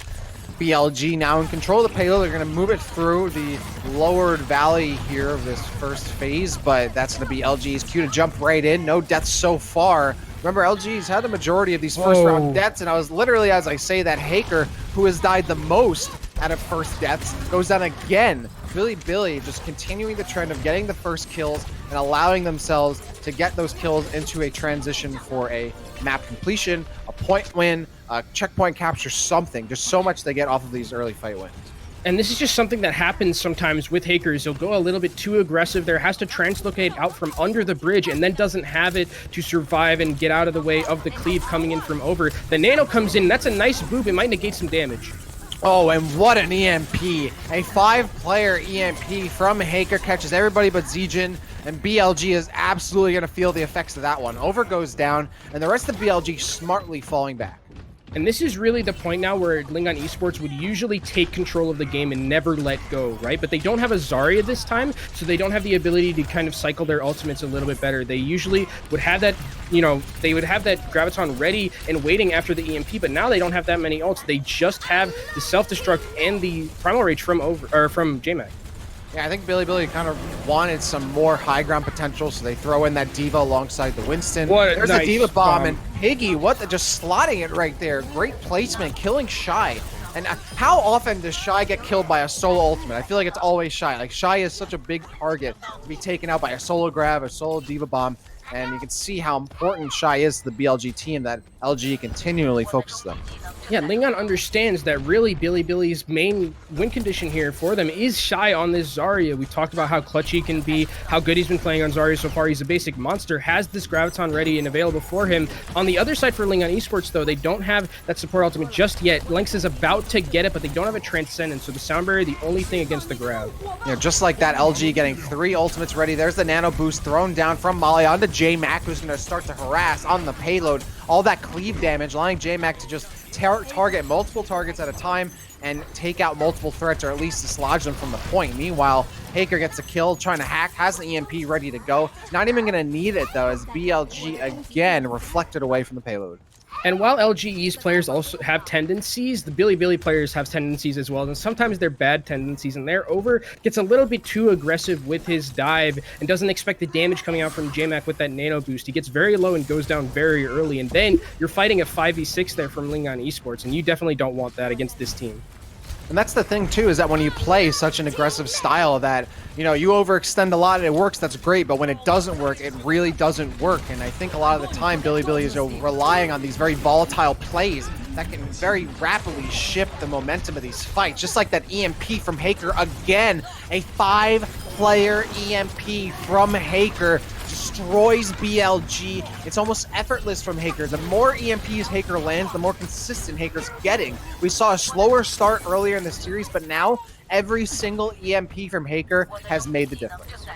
BLG now in control of the payload. They're going to move it through the lowered valley here of this first phase, but that's going to be LG's cue to jump right in. No deaths so far. Remember, LG's had the majority of these first round deaths, and I was literally, as I say that, Haker, who has died the most out of first deaths, goes down again. Bilibili just continuing the trend of getting the first kills and allowing themselves to get those kills into a transition for a map completion, a point win, a checkpoint capture, something. Just so much they get off of these early fight wins. And this is just something that happens sometimes with Hakers. They'll go a little bit too aggressive. There has to translocate out from under the bridge and then doesn't have it to survive and get out of the way of the cleave coming in from over. The nano comes in. That's a nice boop. It might negate some damage. Oh, and what an EMP. A 5-player EMP from Haker catches everybody but Zijin, and BLG is absolutely going to feel the effects of that one. Over goes down, and the rest of BLG smartly falling back. And this is really the point now where Lingon Esports would usually take control of the game and never let go, right? But they don't have a Zarya this time, so they don't have the ability to kind of cycle their ultimates a little bit better. They usually would have that, they would have that Graviton ready and waiting after the EMP, but now they don't have that many ults. They just have the self-destruct and the Primal Rage from JMac. Yeah, I think Bilibili kind of wanted some more high ground potential, so they throw in that D.Va alongside the Winston. There's a D.Va bomb, and Piggy, just slotting it right there. Great placement, killing Shy. And how often does Shy get killed by a solo ultimate? I feel like it's always Shy. Like, Shy is such a big target to be taken out by a solo grab, a solo D.Va bomb. And you can see how important Shy is to the BLG team, that LG continually focuses them. Yeah, Lingon understands that really Bilibili's main win condition here for them is Shy on this Zarya. We talked about how clutch he can be, how good he's been playing on Zarya so far. He's a basic monster, has this Graviton ready and available for him. On the other side for Lingon Esports, though, they don't have that support ultimate just yet. Lynx is about to get it, but they don't have a Transcendence, so the Sound Barrier, the only thing against the grab. Yeah, just like that, LG getting 3 ultimates ready. There's the Nano Boost thrown down from Molly onto JMac, who's going to start to harass on the payload. All that cleave damage, allowing JMac to just target multiple targets at a time and take out multiple threats, or at least dislodge them from the point. Meanwhile, Heurix gets a kill, trying to hack, has an EMP ready to go. Not even going to need it, though, as BLG again reflected away from the payload. And while LGE's players also have tendencies, the Bilibili players have tendencies as well, and sometimes they're bad tendencies, and their Over gets a little bit too aggressive with his dive and doesn't expect the damage coming out from JMac with that nano boost. He gets very low and goes down very early, and then you're fighting a 5v6 there from LGE.Esports, and you definitely don't want that against this team. And that's the thing, too, is that when you play such an aggressive style that, you know, you overextend a lot and it works, that's great, but when it doesn't work, it really doesn't work. And I think a lot of the time, Bilibili is relying on these very volatile plays that can very rapidly shift the momentum of these fights. Just like that EMP from Heurix, again, a 5-player EMP from Heurix destroys BLG. It's almost effortless from Heurix. The more EMPs Heurix lands, the more consistent Heurix's getting. We saw a slower start earlier in the series, but now every single EMP from Heurix has made the difference.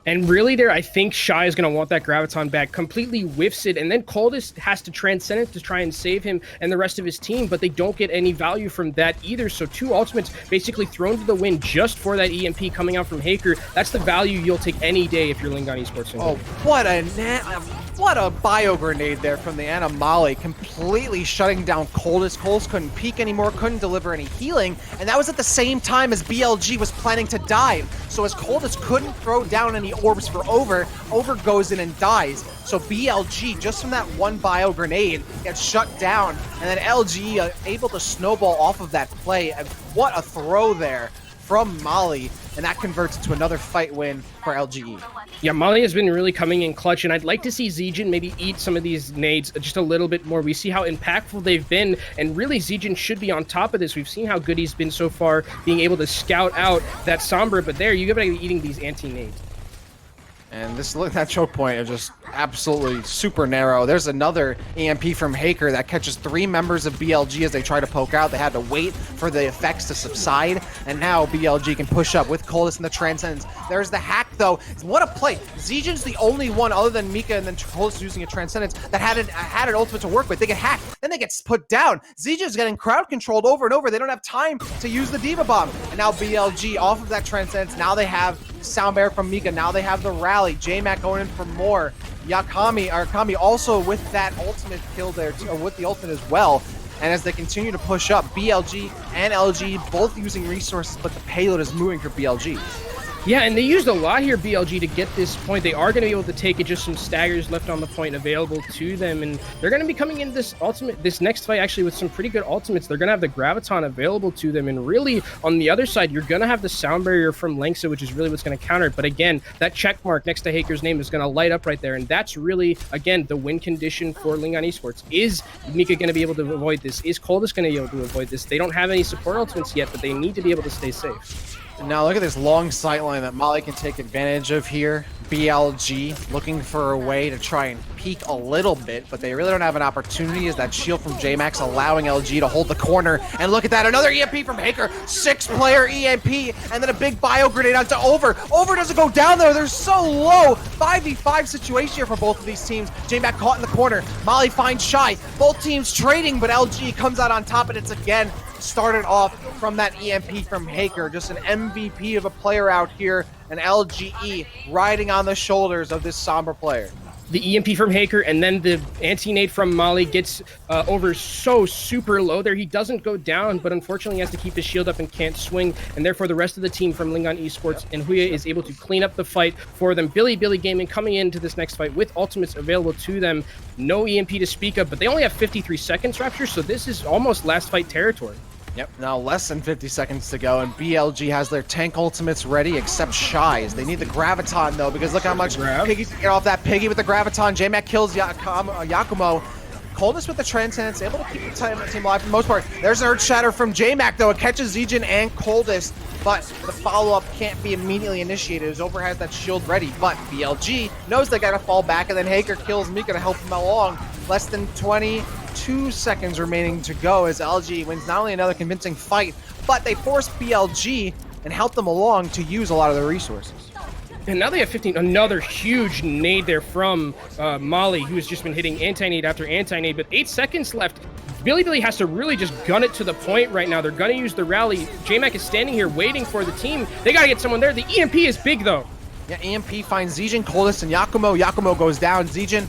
And really there, I think Shy is going to want that Graviton back, completely whiffs it, and then Coldest has to transcend it to try and save him and the rest of his team, but they don't get any value from that either. So 2 ultimates basically thrown to the wind just for that EMP coming out from Heurix. That's the value you'll take any day if you're LGE.Esports. Oh, what a bio grenade there from the Anomaly, completely shutting down Coldest. Coldest couldn't peek anymore, couldn't deliver any healing, and that was at the same time as BLG was planning to dive. So as Coldest couldn't throw down any orbs for Over goes in and dies. So BLG, just from that one bio grenade, gets shut down, and then LGE able to snowball off of that play. And what a throw there from Molly, and that converts into another fight win for LGE. Yeah, Molly has been really coming in clutch, and I'd like to see Zijin maybe eat some of these nades just a little bit more. We see how impactful they've been, and really Zijin should be on top of this. We've seen how good he's been so far, being able to scout out that Sombra, but there, you gotta be eating these anti-nades. And this look, that choke point is just absolutely super narrow. There's another EMP from Heurix that catches 3 members of BLG as they try to poke out. They had to wait for the effects to subside, and now BLG can push up with Coldest in the Transcendence. There's the hack, though. What a play. Zijin's the only one other than Mika and then Coldest using a Transcendence that had an ultimate to work with. They get hacked, then they get put down. Zijin's getting crowd controlled over and over. They don't have time to use the Diva Bomb. And now BLG off of that Transcendence. Now they have Sound Bear from Mika. Now they have the rally. JMac going in for more. Kami also with that ultimate kill there, or with the ultimate as well. And as they continue to push up, BLG and LG both using resources, but the payload is moving for BLG. Yeah, and they used a lot here, BLG, to get this point. They are going to be able to take it, just some staggers left on the point available to them, and they're going to be coming in this next fight actually with some pretty good ultimates. They're going to have the Graviton available to them, and really, on the other side, you're going to have the Sound Barrier from Lengsa, which is really what's going to counter it. But again, that check mark next to Heurix's name is going to light up right there, and that's really, again, the win condition for LGE.Esports. Is Mika going to be able to avoid this? Is Coldest going to be able to avoid this? They don't have any support ultimates yet, but they need to be able to stay safe. Now look at this long sightline that Molly can take advantage of here. BLG looking for a way to try and peek a little bit, but they really don't have an opportunity as that shield from JMax allowing LG to hold the corner. And look at that, another EMP from Heurix, 6-player EMP, and then a big bio grenade onto Over. Over doesn't go down there, they're so low. 5v5 situation here for both of these teams. JMac caught in the corner, Molly finds Shy. Both teams trading, but LG comes out on top, and it's again started off from that EMP from Heurix. Just an MVP of a player out here, and LGE riding on the shoulders of this Sombra player. The EMP from Heurix, and then the anti-nade from Molly gets Over so super low there. He doesn't go down, but unfortunately he has to keep his shield up and can't swing, and therefore the rest of the team from LGE.Esports and Huya is able to clean up the fight for them. Bilibili Gaming coming into this next fight with ultimates available to them. No EMP to speak of, but they only have 53 seconds, Rapture, so this is almost last fight territory. Yep, now less than 50 seconds to go, and BLG has their tank ultimates ready, except Shy's. They need the Graviton, though, because look how much Piggy's get off that Piggy with the Graviton. JMac kills Yakumo. Coldest with the Transcendence, able to keep the team alive for the most part. There's an Earth Shatter from JMac, though. It catches Zijin and Coldest, but the follow-up can't be immediately initiated as Over has that shield ready. But BLG knows they gotta fall back, and then Heurix kills Mika to help him along. Less than 22 seconds remaining to go as LG wins not only another convincing fight, but they force BLG and help them along to use a lot of their resources. And now they have 15. Another huge nade there from Molly, who has just been hitting anti-nade after anti-nade, but 8 seconds left. Bilibili has to really just gun it to the point right now. They're going to use the rally. JMac is standing here waiting for the team. They got to get someone there. The EMP is big, though. Yeah, EMP finds Zijin, Coldest, and Yakumo. Yakumo goes down. Zijin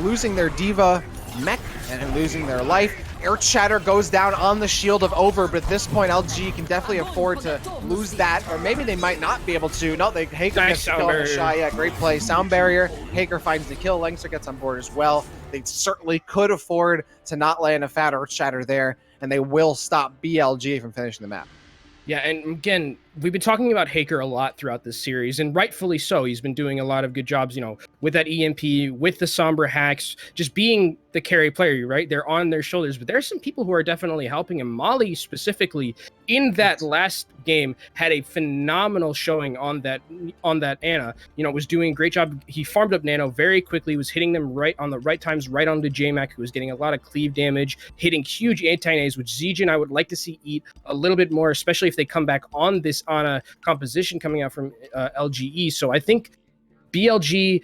losing their Diva mech and losing their life. Earth Shatter goes down on the shield of Over, but at this point, LG can definitely afford to lose that, or maybe they might not be able to. No, Haker gets the kill on the Shy. Yeah, great play. Sound Barrier. Haker finds the kill. Langster gets on board as well. They certainly could afford to not land a fat Earth Shatter there, and they will stop BLG from finishing the map. Yeah, and again, we've been talking about Haker a lot throughout this series, and rightfully so. He's been doing a lot of good jobs, you know, with that EMP, with the Sombra hacks, just being the carry player, right? They're on their shoulders, but there's some people who are definitely helping him. Molly specifically, in that last game, had a phenomenal showing on that Ana. You know, was doing a great job. He farmed up Nano very quickly, was hitting them right on the right times, right onto JMac, who was getting a lot of cleave damage, hitting huge anti-nays, which Zijin I would like to see eat a little bit more, especially if they come back on this Ana composition coming out from LGE. So I think BLG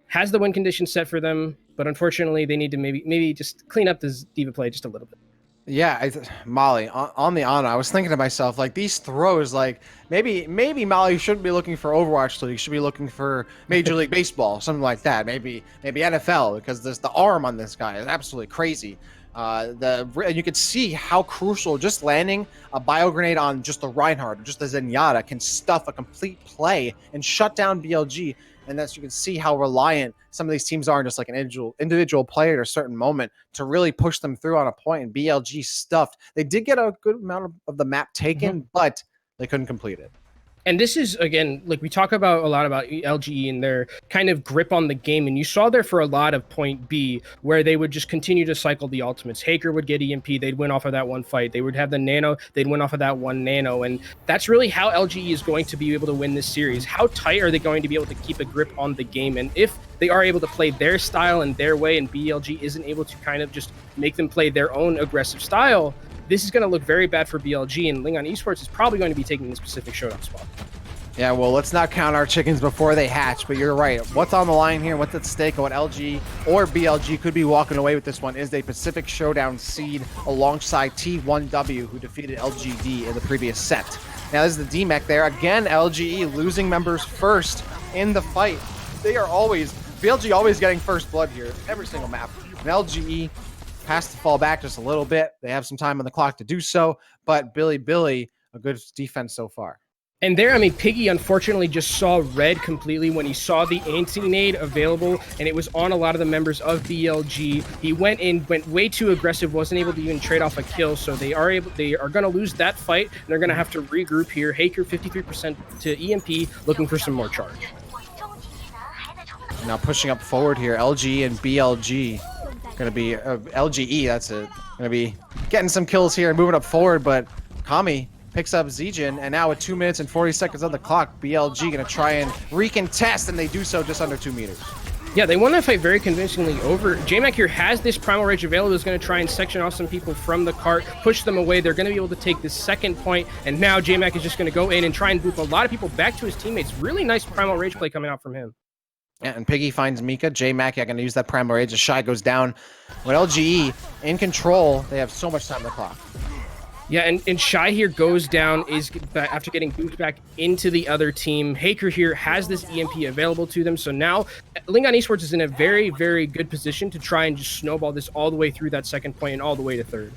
has the win condition set for them, but unfortunately they need to maybe just clean up this Diva play just a little bit. Yeah, Molly, on the Ana, I was thinking to myself, like, these throws, like, maybe Molly shouldn't be looking for Overwatch League, should be looking for Major League Baseball, something like that, maybe NFL, because the arm on this guy is absolutely crazy. And you can see how crucial just landing a bio grenade on just the Reinhardt, just the Zenyatta, can stuff a complete play and shut down BLG. And that's, you can see how reliant some of these teams are on just like an individual player at a certain moment to really push them through on a point. And BLG stuffed. They did get a good amount of the map taken, but they couldn't complete it. And this is, again, like we talk about a lot about LGE and their kind of grip on the game. And you saw there for a lot of point B where they would just continue to cycle the ultimates. Haker would get EMP. They'd win off of that one fight. They would have the Nano. They'd win off of that one Nano. And that's really how LGE is going to be able to win this series. How tight are they going to be able to keep a grip on the game? And if they are able to play their style and their way and BLG isn't able to kind of just make them play their own aggressive style, this is going to look very bad for BLG, and Lingon Esports is probably going to be taking this Pacific Showdown spot. Yeah, well, let's not count our chickens before they hatch, but you're right. What's on the line here, what's at stake, and what LG or BLG could be walking away with this one is a Pacific Showdown seed alongside T1W, who defeated LGD in the previous set. Now, this is the DMEC there. Again, LGE losing members first in the fight. BLG always getting first blood here, every single map. And LGE has to fall back just a little bit. They have some time on the clock to do so, but Bilibili, a good defense so far. And there, I mean, Piggy unfortunately just saw red completely when he saw the anti-nade available, and it was on a lot of the members of BLG. He went way too aggressive, wasn't able to even trade off a kill, so they are going to lose that fight, and they're going to have to regroup here. Haker 53% to EMP, looking for some more charge. Now pushing up forward here, LG and BLG. Going to be LGE, that's it. Going to be getting some kills here and moving up forward, but Kami picks up Zijin, and now with 2 minutes and 40 seconds on the clock, BLG going to try and recontest, and they do so just under 2 meters. Yeah, they won that fight very convincingly over. JMac here has this Primal Rage available. Is going to try and section off some people from the cart, push them away. They're going to be able to take this second point, and now JMac is just going to go in and try and boop a lot of people back to his teammates. Really nice Primal Rage play coming out from him. Yeah, and Piggy finds Mika. J-Mac, yeah, going to use that Primal Rage. The Shy goes down. With LGE in control, they have so much time on the clock. Yeah, and Shy here goes down after getting booped back into the other team. Haker here has this EMP available to them, so now Lingon Esports is in a very, very good position to try and just snowball this all the way through that second point and all the way to third.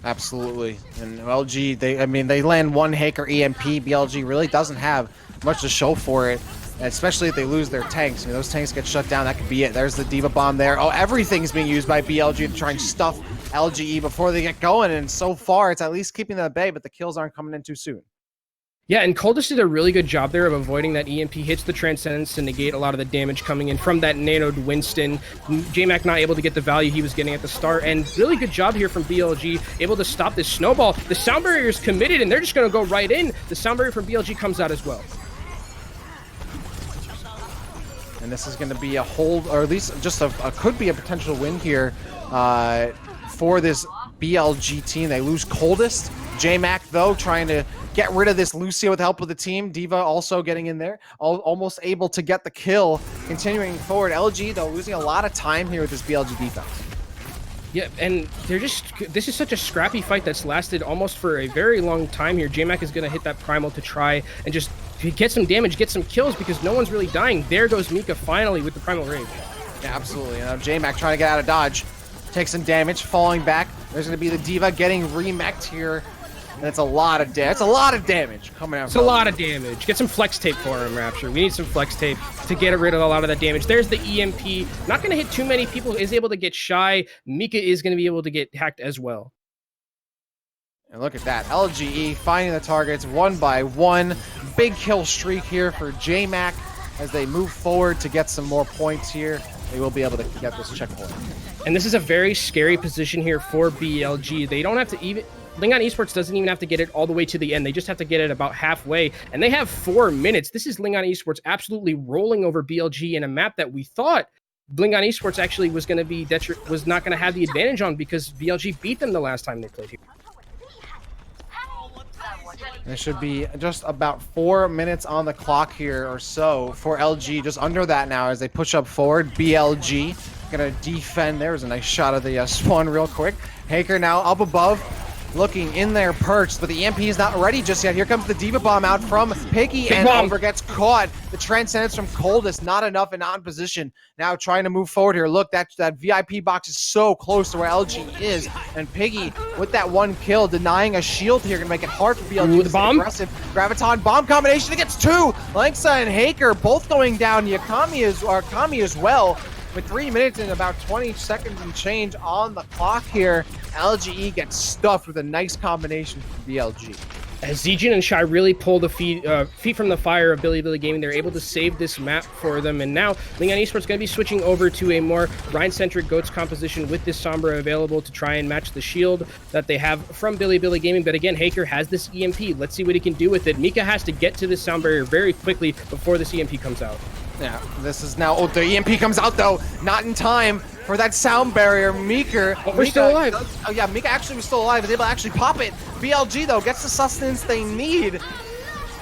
Absolutely. And LG, they land one Haker EMP. BLG really doesn't have much to show for it. Especially if they lose their tanks. I mean, those tanks get shut down, that could be it. There's the Diva Bomb there. Oh, everything's being used by BLG to try and stuff LGE before they get going, and so far it's at least keeping them at bay, but the kills aren't coming in too soon. Yeah, and Coldest did a really good job there of avoiding that EMP, hits the Transcendence to negate a lot of the damage coming in from that nanoed Winston. JMac not able to get the value he was getting at the start, and really good job here from BLG, able to stop this snowball. The sound barrier is committed, and they're just going to go right in. The sound barrier from BLG comes out as well. And this is going to be a hold, or at least just could be a potential win here for this BLG team. They lose Coldest. J-Mac, though, trying to get rid of this Lucio with the help of the team. Diva also getting in there, almost able to get the kill. Continuing forward, LG, though, losing a lot of time here with this BLG defense. Yeah, and this is such a scrappy fight that's lasted almost for a very long time here. JMac is going to hit that primal to try and just get some damage, get some kills, because no one's really dying. There goes Mika finally with the primal rage. Yeah, absolutely. And now JMac trying to get out of dodge. Takes some damage, falling back. There's going to be the D.Va getting remeked here. And it's a lot of damage. It's a lot of damage coming out. It's a lot of damage. Get some flex tape for him, Rapture. We need some flex tape to get rid of a lot of that damage. There's the EMP. Not going to hit too many people. Is able to get shy. Mika is going to be able to get hacked as well. And look at that. LGE finding the targets one by one. Big kill streak here for JMac as they move forward to get some more points here. They will be able to get this checkpoint. And this is a very scary position here for BLG. They don't have to even... Lingon Esports doesn't even have to get it all the way to the end. They just have to get it about halfway, and they have 4 minutes. This is Lingon Esports absolutely rolling over BLG in a map that we thought Lingon Esports actually was going to be was not going to have the advantage on, because BLG beat them the last time they played here. There should be just about 4 minutes on the clock here or so for LG, just under that now as they push up forward. BLG gonna defend. There was a nice shot of the spawn real quick. Haker now up above, looking in their perch, but the EMP is not ready just yet. Here comes the D.Va bomb out from Piggy, and Over gets caught. The Transcendence from Coldest, not enough and not in position. Now trying to move forward here. Look, that VIP box is so close to where LG is, and Piggy with that 1 kill, denying a shield here, gonna make it hard for BLG to stay aggressive. Graviton bomb combination, it gets 2. Langsa and Haker both going down. Kami as well. With 3 minutes and about 20 seconds and change on the clock here, LGE gets stuffed with a nice combination from BLG. As Zijin and Shy really pull the feet from the fire of Bilibili Gaming, they're able to save this map for them. And now Lingon Esports is going to be switching over to a more Rien-centric Goats composition with this Sombra available to try and match the shield that they have from Bilibili Gaming. But again, Haker has this EMP. Let's see what he can do with it. Mika has to get to this sound barrier very quickly before this EMP comes out. Yeah, this is now... Oh, the EMP comes out, though. Not in time for that sound barrier. Mika still alive. Oh, yeah, Mika actually was still alive. Was able to actually pop it. BLG, though, gets the sustenance they need.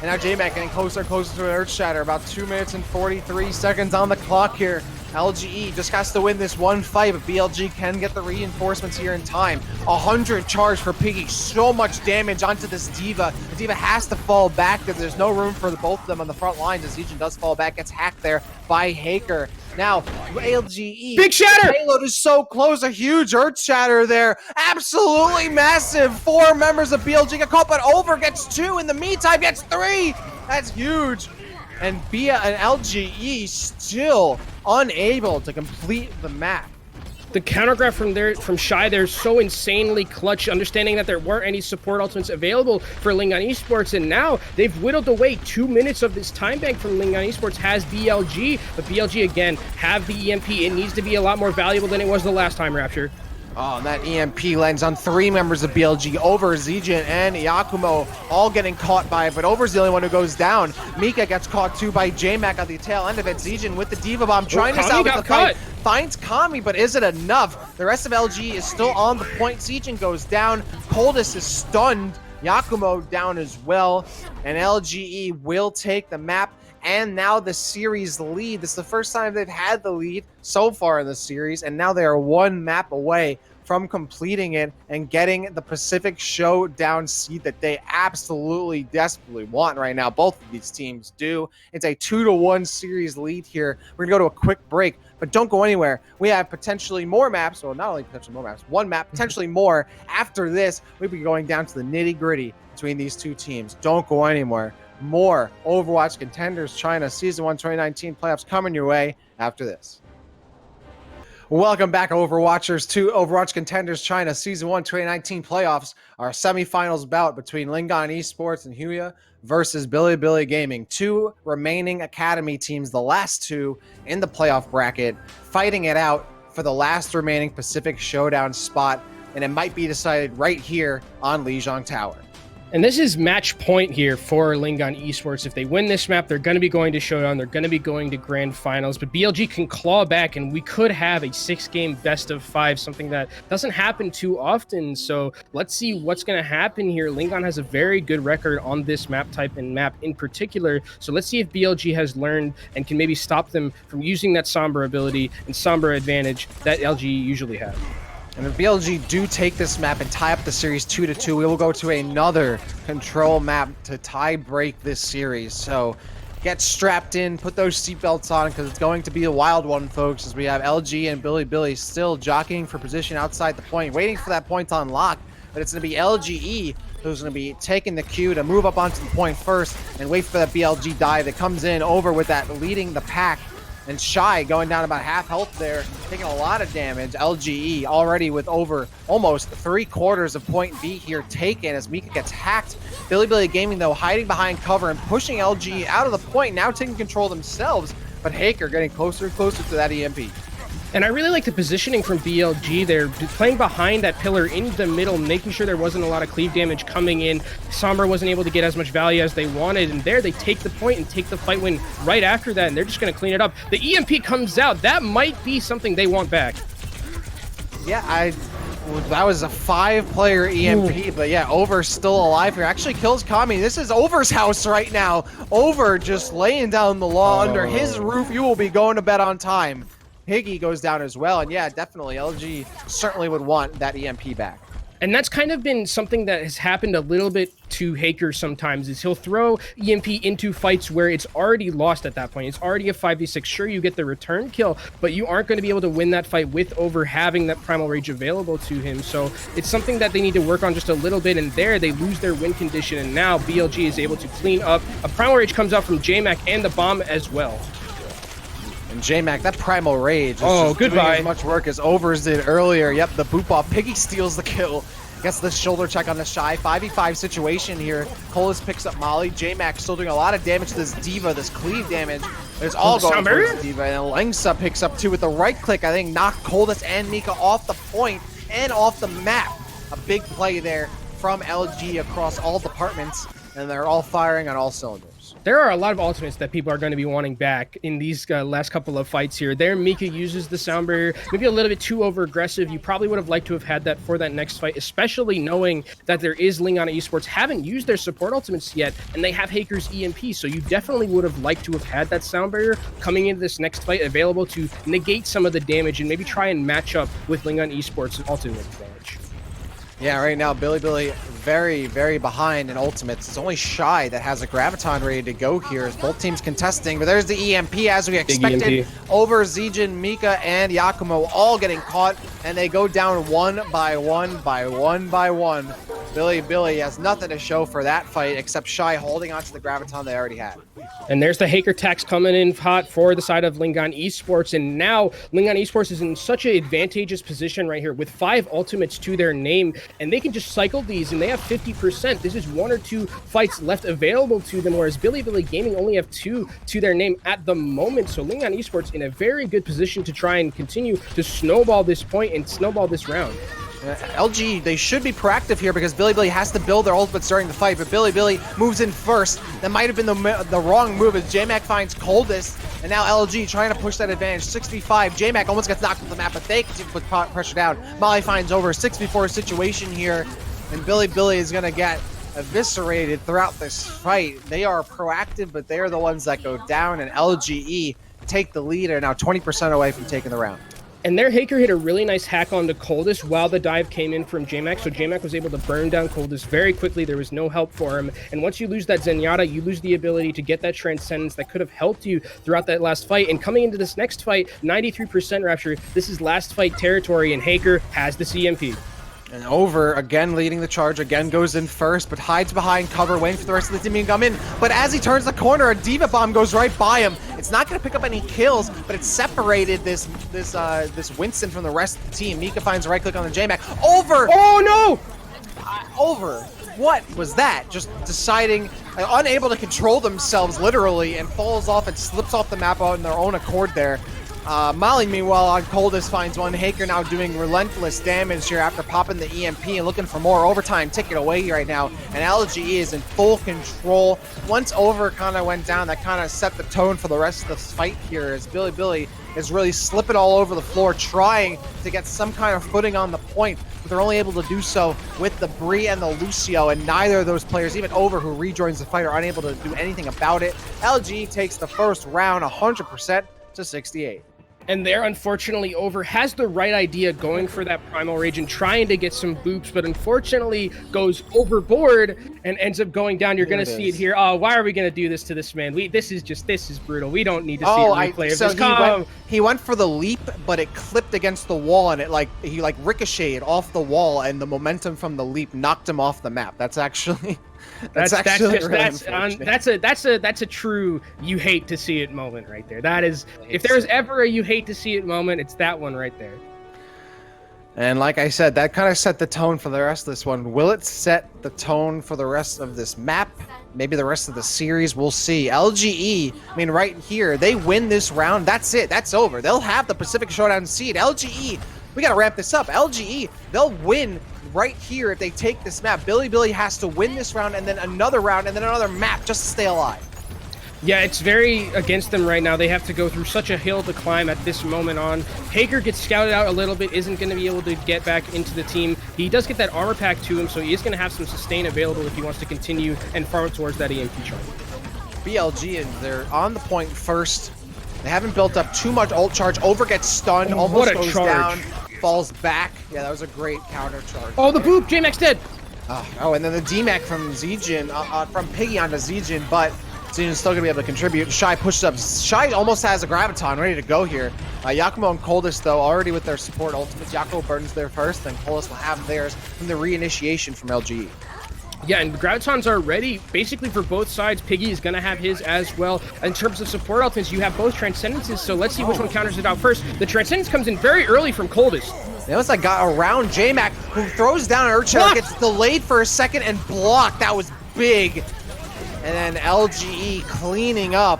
And now JMac getting closer and closer to an Earth Shatter. About 2 minutes and 43 seconds on the clock here. LGE just has to win this one fight, but BLG can get the reinforcements here in time. 100 charge for Piggy. So much damage onto this D.Va. The D.Va has to fall back because there's no room for both of them on the front lines. As Zijin does fall back, gets hacked there by Haker. Now, LGE. Big shatter! The payload is so close. A huge Earth Shatter there. Absolutely massive. 4 members of BLG get caught, but Over gets 2. In the meantime, gets 3. That's huge. And LGE still unable to complete the map. The countergraph from Shy there is so insanely clutch, understanding that there weren't any support ultimates available for Lingon Esports, and now they've whittled away 2 minutes of this time bank from Lingon Esports has BLG, but BLG again have the EMP. It needs to be a lot more valuable than it was the last time, Rapture. Oh, and that EMP lands on 3 members of BLG. Over, Zijin, and Yakumo all getting caught by it, but Over's the only one who goes down. Mika gets caught too by JMac at the tail end of it. Zijin with the D.Va bomb, trying to salvage the fight. Finds Kami, but is it enough? The rest of LG is still on the point. Zijin goes down. Coldest is stunned. Yakumo down as well. And LGE will take the map. And now the series lead. This is the first time they've had the lead so far in the series, and now they are 1 map away from completing it and getting the Pacific Showdown seed that they absolutely desperately want right now. Both of these teams do. It's a 2-1 series lead here. We're gonna go to a quick break, but don't go anywhere. We have potentially more maps. Well, not only potentially more maps, 1 map, potentially more. After this, we'll be going down to the nitty-gritty between these 2 teams. Don't go anywhere. More Overwatch Contenders China Season 1 2019 playoffs coming your way after this. Welcome back, Overwatchers, to Overwatch Contenders China Season 1 2019 playoffs. Our semifinals bout between Lingon Esports and Huya versus Bilibili Gaming. 2 remaining academy teams, the last 2 in the playoff bracket, fighting it out for the last remaining Pacific Showdown spot, and it might be decided right here on Lijiang Tower. And this is match point here for Lingon Esports. If they win this map, they're going to be going to Showdown. They're going to be going to Grand Finals. But BLG can claw back, and we could have a 6-game best of 5, something that doesn't happen too often. So let's see what's going to happen here. Lingon has a very good record on this map type and map in particular. So let's see if BLG has learned and can maybe stop them from using that Sombra ability and Sombra advantage that LG usually have. And if BLG do take this map and tie up the series 2-2, we will go to another control map to tie break this series. So get strapped in, put those seatbelts on, because it's going to be a wild one, folks, as we have LG and Bilibili still jockeying for position outside the point, waiting for that point to unlock. But it's going to be LGE who's going to be taking the cue to move up onto the point first and wait for that BLG dive that comes in over with that leading the pack. And Shy going down about half health there, taking a lot of damage. LGE already with over almost 3/4 of point B here taken as Mika gets hacked. Bilibili Gaming, though, hiding behind cover and pushing LGE out of the point, now taking control themselves. But Heurix getting closer and closer to that EMP. And I really like the positioning from BLG. They're playing behind that pillar in the middle, making sure there wasn't a lot of cleave damage coming in. Sombra wasn't able to get as much value as they wanted, and there they take the point and take the fight win right after that, and they're just going to clean it up. The EMP comes out. That might be something they want back. Yeah, that was a 5-player EMP, But yeah, Over's still alive here. Actually kills Kami. This is Over's house right now. Over just laying down the law. Under his roof, you will be going to bed on time. Higgy goes down as well, and yeah, definitely LG certainly would want that EMP back. And that's kind of been something that has happened a little bit to Heurix sometimes, is he'll throw EMP into fights where it's already lost at that point. It's already a 5v6. Sure, you get the return kill, but you aren't going to be able to win that fight with Over having that Primal Rage available to him. So it's something that they need to work on just a little bit, and there they lose their win condition, and now BLG is able to clean up. A Primal Rage comes out from JMac and the bomb as well. And JMac, that Primal Rage is just doing as much work as Overs did earlier. Yep, the boop off. Piggy steals the kill. Gets the shoulder check on the Shy. 5v5 situation here. Colas picks up Molly. JMac still doing a lot of damage to this D.Va, this cleave damage. It's all going towards the D.Va. And Lengsa picks up too with the right click. I think knocked Colas and Mika off the point and off the map. A big play there from LG across all departments. And they're all firing on all cylinders. There are a lot of ultimates that people are going to be wanting back in these last couple of fights here. There, Mika uses the sound barrier, maybe a little bit too over-aggressive. You probably would have liked to have had that for that next fight, especially knowing that there is LGE.Huya haven't used their support ultimates yet, and they have Heurix's EMP, so you definitely would have liked to have had that sound barrier coming into this next fight available to negate some of the damage and maybe try and match up with LGE.Huya's ultimate advantage. Yeah, right now, Bilibili very, very behind in ultimates. It's only Shy that has a Graviton ready to go here as both teams contesting. But there's the EMP as we expected. Over Zijin, Mika, and Yakumo all getting caught, and they go down one by one by one by one. Bilibili has nothing to show for that fight except Shy holding onto the Graviton they already had. And there's the Heurix tax coming in hot for the side of LGE.Huya, and now LGE.Huya is in such an advantageous position right here with 5 ultimates to their name, and they can just cycle these, and they have 50%. This is 1 or 2 fights left available to them, whereas Bilibili Gaming only have 2 to their name at the moment. So LGE.Huya in a very good position to try and continue to snowball this point and snowball this round. LG, they should be proactive here because Bilibili has to build their ultimates during the fight, but Bilibili moves in first. That might have been the wrong move as JMac finds Coldest, and now LG trying to push that advantage. 6v5, JMac almost gets knocked off the map, but they continue to put pressure down. Molly finds Over. 6v4 situation here, and Bilibili is going to get eviscerated throughout this fight. They are proactive, but they are the ones that go down, and LGE take the lead, and now 20% away from taking the round. And their Heurix hit a really nice hack on the Coldest while the dive came in from JMac, so JMac was able to burn down Coldest very quickly. There was no help for him, and once you lose that Zenyatta, you lose the ability to get that Transcendence that could have helped you throughout that last fight. And coming into this next fight, 93% Rapture, this is last fight territory, and Heurix has the CMP. And Over, again leading the charge, again goes in first, but hides behind cover, waiting for the rest of the team to come in. But as he turns the corner, a D.Va bomb goes right by him. It's not going to pick up any kills, but it separated this Winston from the rest of the team. Mika finds a right click on the JMac. Over! Oh no! Over. What was that? Just deciding, unable to control themselves literally, and falls off and slips off the map on their own accord there. Molly, meanwhile, on Coldest finds one. Heurix now doing relentless damage here after popping the EMP and looking for more overtime ticket away right now. And LGE is in full control. Once Over kind of went down, that kind of set the tone for the rest of the fight here as Bilibili is really slipping all over the floor, trying to get some kind of footing on the point. But they're only able to do so with the Bree and the Lucio, and neither of those players, even Over, who rejoins the fight, are unable to do anything about it. LGE takes the first round 100% to 68. And there, unfortunately, Over has the right idea going for that primal rage and trying to get some boops, but unfortunately goes overboard and ends up going down. You're going to see it here. Oh, why are we going to do this to this man? This is brutal. We don't need to see a replay of this. He went for the leap, but it clipped against the wall, and he ricocheted off the wall, and the momentum from the leap knocked him off the map. That's actually that's a true you hate to see it moment right there. That is, if there's ever a you hate to see it moment, it's that one right there. And like I said, that kind of set the tone for the rest of this one. Will it set the tone for the rest of this map? Maybe the rest of the series? We'll see. LGE, I mean, right here, they win this round. That's it. That's over. They'll have the Pacific Showdown seed. LGE, we got to ramp this up. LGE, they'll win right here if they take this map. Bilibili has to win this round and then another round and then another map just to stay alive. Yeah, it's very against them right now. They have to go through such a hill to climb at this moment on. Haker gets scouted out a little bit, isn't going to be able to get back into the team. He does get that armor pack to him, so he is going to have some sustain available if he wants to continue and farm towards that EMP charge. BLG, and they're on the point first. They haven't built up too much ult charge. Over gets stunned, almost goes down, falls back. Yeah, that was a great counter charge. Oh, the boop! J-Max dead! Oh, and then the D-Mac from Zijin, from Piggy onto Zijin, but Zijin's still going to be able to contribute. Shy pushes up. Shy almost has a Graviton ready to go here. Yakumo and Coldest, though, already with their support ultimates. Yakumo burns there first, then Coldest will have theirs from the reinitiation from LGE. Yeah, and Gravitons are ready basically for both sides. Piggy is going to have his as well. In terms of support ultimates, you have both Transcendences, so let's see which one counters it out first. The Transcendence comes in very early from Coldest. They almost got around J-Mac, who throws down an Earthshatter, gets delayed for a second and blocked. That was big. And then LGE cleaning up.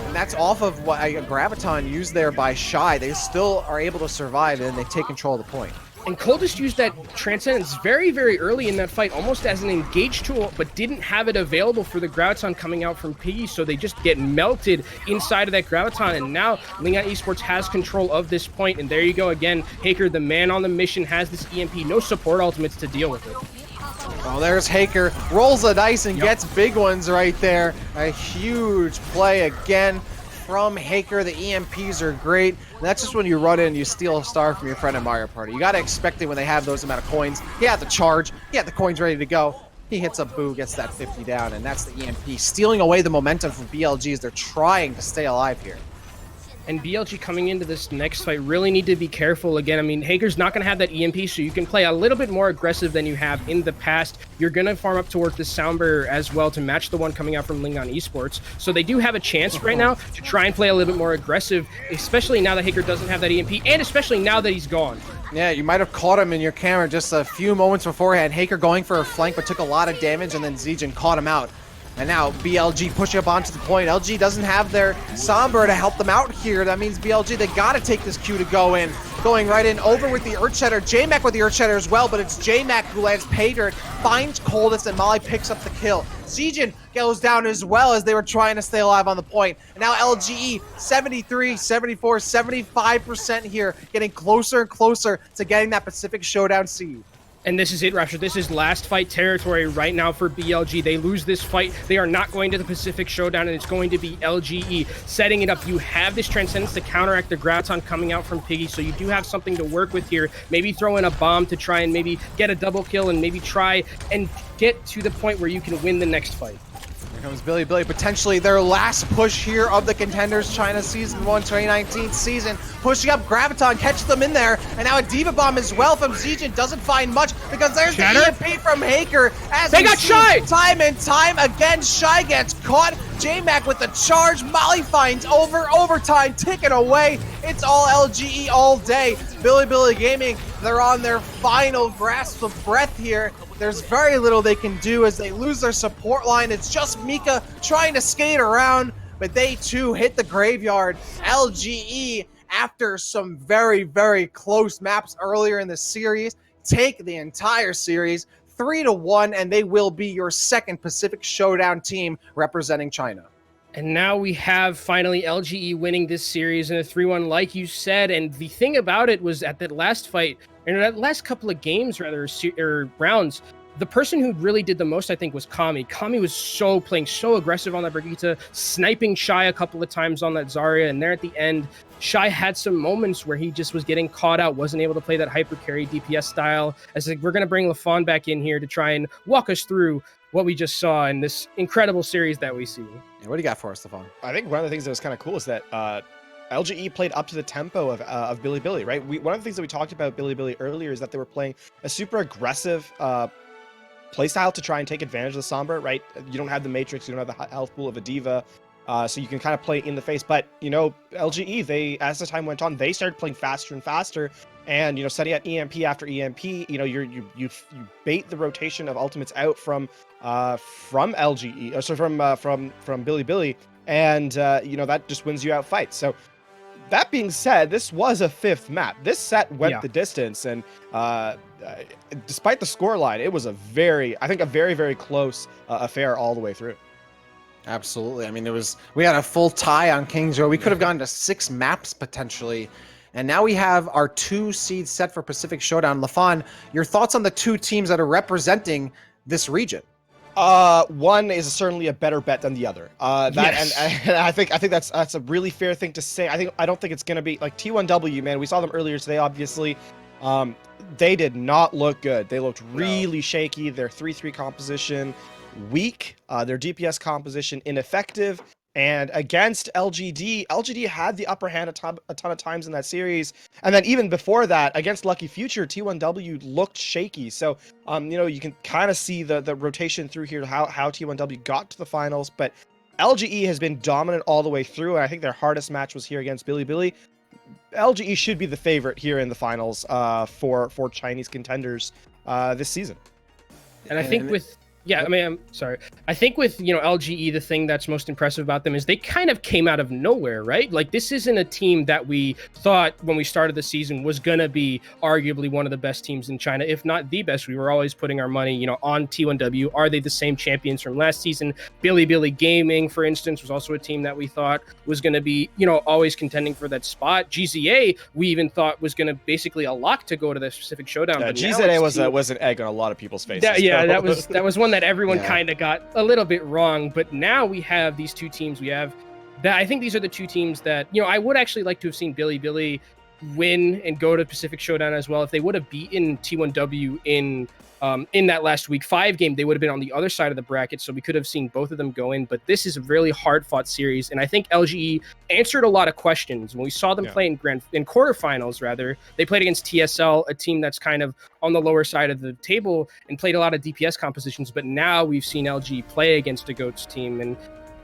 And that's off of what a Graviton used there by Shy. They still are able to survive, and they take control of the point. And Coldest used that Transcendence very, very early in that fight, almost as an engage tool, but didn't have it available for the Graviton coming out from Piggy, so they just get melted inside of that Graviton, and now LGE.Huya has control of this point, and there you go again. Haker, the man on the mission, has this EMP, no support ultimates to deal with it. Oh, there's Haker, rolls the dice and gets big ones right there. A huge play again from Haker. The EMPs are great. And that's just when you run in and you steal a star from your friend in Mario Party. You gotta expect it when they have those amount of coins. He had the charge, he had the coins ready to go. He hits a boo, gets that 50 down, and that's the EMP, stealing away the momentum from BLG as they're trying to stay alive here. And BLG coming into this next fight really need to be careful again. I mean, Hager's not going to have that EMP, so you can play a little bit more aggressive than you have in the past. You're going to farm up towards the Soundbar as well to match the one coming out from LGE.Huya. So they do have a chance right now to try and play a little bit more aggressive, especially now that Hager doesn't have that EMP, and especially now that he's gone. Yeah, you might have caught him in your camera just a few moments beforehand. Haker going for a flank, but took a lot of damage, and then Zijin caught him out. And now BLG pushing up onto the point. LG doesn't have their Soundbar to help them out here. That means BLG, they gotta take this Q to go in. Going right in, over with the Earthshatter. J-Mac with the Earthshatter as well, but it's J-Mac who lands pay dirt, finds Coldest, and Molly picks up the kill. Zijin goes down as well as they were trying to stay alive on the point. And now LGE, 73, 74, 75% here, getting closer and closer to getting that Pacific Showdown seed. And this is it, Rapture. This is last fight territory right now for BLG. They lose this fight, they are not going to the Pacific Showdown, and it's going to be LGE setting it up. You have this Transcendence to counteract the Graviton coming out from Piggy, so you do have something to work with here. Maybe throw in a bomb to try and maybe get a double kill and maybe try and get to the point where you can win the next fight. Here comes Bilibili, potentially their last push here of the Contenders China Season 1 2019 season. Pushing up, Graviton catches them in there, and now a Diva Bomb as well from Zijin. Doesn't find much because there's the EMP from Haker. As they got Shy! Time and time again, Shy gets caught. J-Mac with the charge. Molly finds overtime, ticking away. It's all LGE all day. Bilibili Gaming, they're on their final grasp of breath here. There's very little they can do as they lose their support line. It's just Mika trying to skate around, but they too hit the graveyard. LGE, after some very, very close maps earlier in the series, take the entire series 3-1, and they will be your second Pacific Showdown team representing China. And now we have finally LGE winning this series in a 3-1, like you said. And the thing about it was at that last fight, in that last couple of games, rather, or rounds, the person who really did the most, I think, was Kami. Kami was playing so aggressive on that Brigitte, sniping Shy a couple of times on that Zarya, and there at the end, Shy had some moments where he just was getting caught out, wasn't able to play that hyper carry DPS style. I said, we're going to bring LaFon back in here to try and walk us through what we just saw in this incredible series that we see. Yeah, what do you got for us, LaFon? I think one of the things that was kind of cool is that LGE played up to the tempo of Bilibili, right? One of the things that we talked about Bilibili earlier is that they were playing a super aggressive playstyle to try and take advantage of the Sombra, right? You don't have the Matrix, you don't have the health pool of a Diva, so you can kind of play in the face. But, you know, LGE, they, as the time went on, they started playing faster and faster, and, you know, setting at EMP after EMP, you know, you bait the rotation of ultimates out from LGE, or so from Bilibili, and you know, that just wins you out fights. So that being said, this was a 5th map. This set went the distance, and despite the scoreline, it was a very, very close affair all the way through. Absolutely. I mean, we had a full tie on Kings Row. We could have gone to 6 maps potentially. And now we have our 2 seeds set for Pacific Showdown. LaFon, your thoughts on the 2 teams that are representing this region? One is certainly a better bet than the other. Yes. And I think that's a really fair thing to say. I don't think it's gonna be like T1W, man. We saw them earlier today, obviously. They did not look good. They looked really shaky. Their 3-3 composition weak. Their DPS composition ineffective. And against LGD had the upper hand a ton of times in that series. And then even before that, against Lucky Future, T1W looked shaky. So, you know, you can kind of see the rotation through here, how T1W got to the finals. But LGE has been dominant all the way through. And I think their hardest match was here against Bilibili. LGE should be the favorite here in the finals for Chinese contenders this season. And I think with... Yeah, I mean, I'm sorry. I think with, you know, LGE, the thing that's most impressive about them is they kind of came out of nowhere, right? Like, this isn't a team that we thought when we started the season was going to be arguably one of the best teams in China, if not the best. We were always putting our money, you know, on T1W. Are they the same champions from last season? Bilibili Gaming, for instance, was also a team that we thought was going to be, you know, always contending for that spot. GZA, we even thought was going to basically a lock to go to the Pacific Showdown. But GZA was an egg on a lot of people's faces. That was one that everyone kind of got a little bit wrong, but now we have these 2 teams. We have that. I think these are the 2 teams that, you know, I would actually like to have seen Bilibili win and go to Pacific Showdown as well. If they would have beaten T1W in that last week 5 game, they would have been on the other side of the bracket, so we could have seen both of them go in. But this is a really hard-fought series, and I think LGE answered a lot of questions when we saw them play in quarterfinals. Rather, they played against TSL, a team that's kind of on the lower side of the table, and played a lot of DPS compositions. But now we've seen LGE play against a GOATS team, and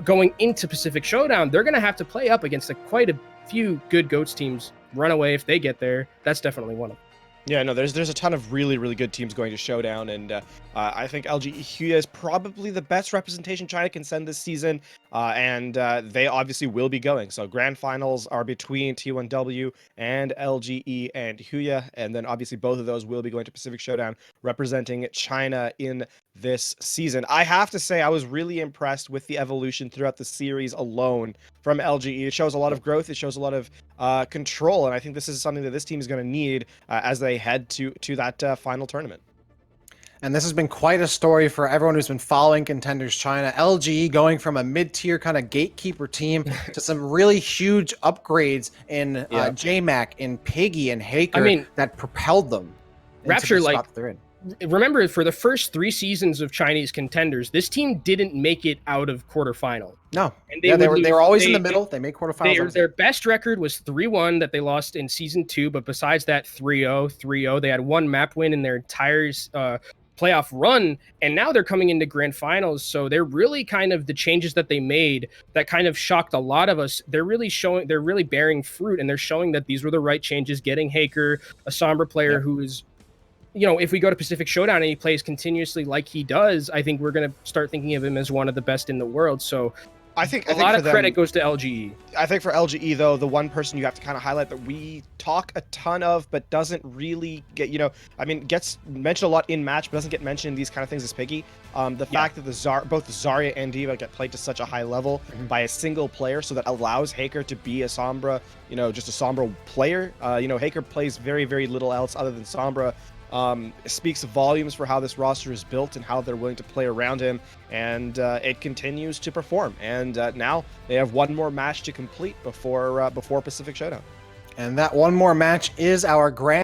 going into Pacific Showdown, they're going to have to play up against quite a few good GOATS teams. Run away if they get there. That's definitely one of them. Yeah, no, there's a ton of really good teams going to Showdown, and I think LGE.Huya is probably the best representation China can send this season, and they obviously will be going. So grand finals are between T1W and LGE and Huya, and then obviously both of those will be going to Pacific Showdown representing China in this season. I have to say I was really impressed with the evolution throughout the series alone from LGE. It shows a lot of growth, it shows a lot of control, and I think this is something that this team is going to need as they head to that final tournament. And this has been quite a story for everyone who's been following Contenders China. LGE going from a mid-tier kind of gatekeeper team to some really huge upgrades in JMac, in Piggy, and Haker that propelled them. Rapture, the like, spot they're in. Remember, for the first 3 seasons of Chinese Contenders, this team didn't make it out of quarterfinal. No, and they were always in the middle. They made quarterfinals. Their best record was 3-1 that they lost in season 2, but besides that, 3-0, 3-0. They had 1 map win in their entire playoff run, and now they're coming into grand finals. So they're really kind of the changes that they made that kind of shocked a lot of us. They're really bearing fruit, and they're showing that these were the right changes. Getting Haker, a Sombra player who is, you know, if we go to Pacific Showdown and he plays continuously like he does, I think we're going to start thinking of him as one of the best in the world. So I think a lot of credit goes to LGE. I think for LGE, though, the one person you have to kind of highlight that we talk a ton of, but doesn't really get, you know, I mean, gets mentioned a lot in match, but doesn't get mentioned in these kind of things is Piggy. The fact that both Zarya and Diva get played to such a high level by a single player, so that allows Haker to be a Sombra, you know, just a Sombra player. You know, Haker plays very little else other than Sombra. speaks volumes for how this roster is built and how they're willing to play around him, and it continues to perform. And now they have one more match to complete before Pacific Showdown. And that one more match is our grand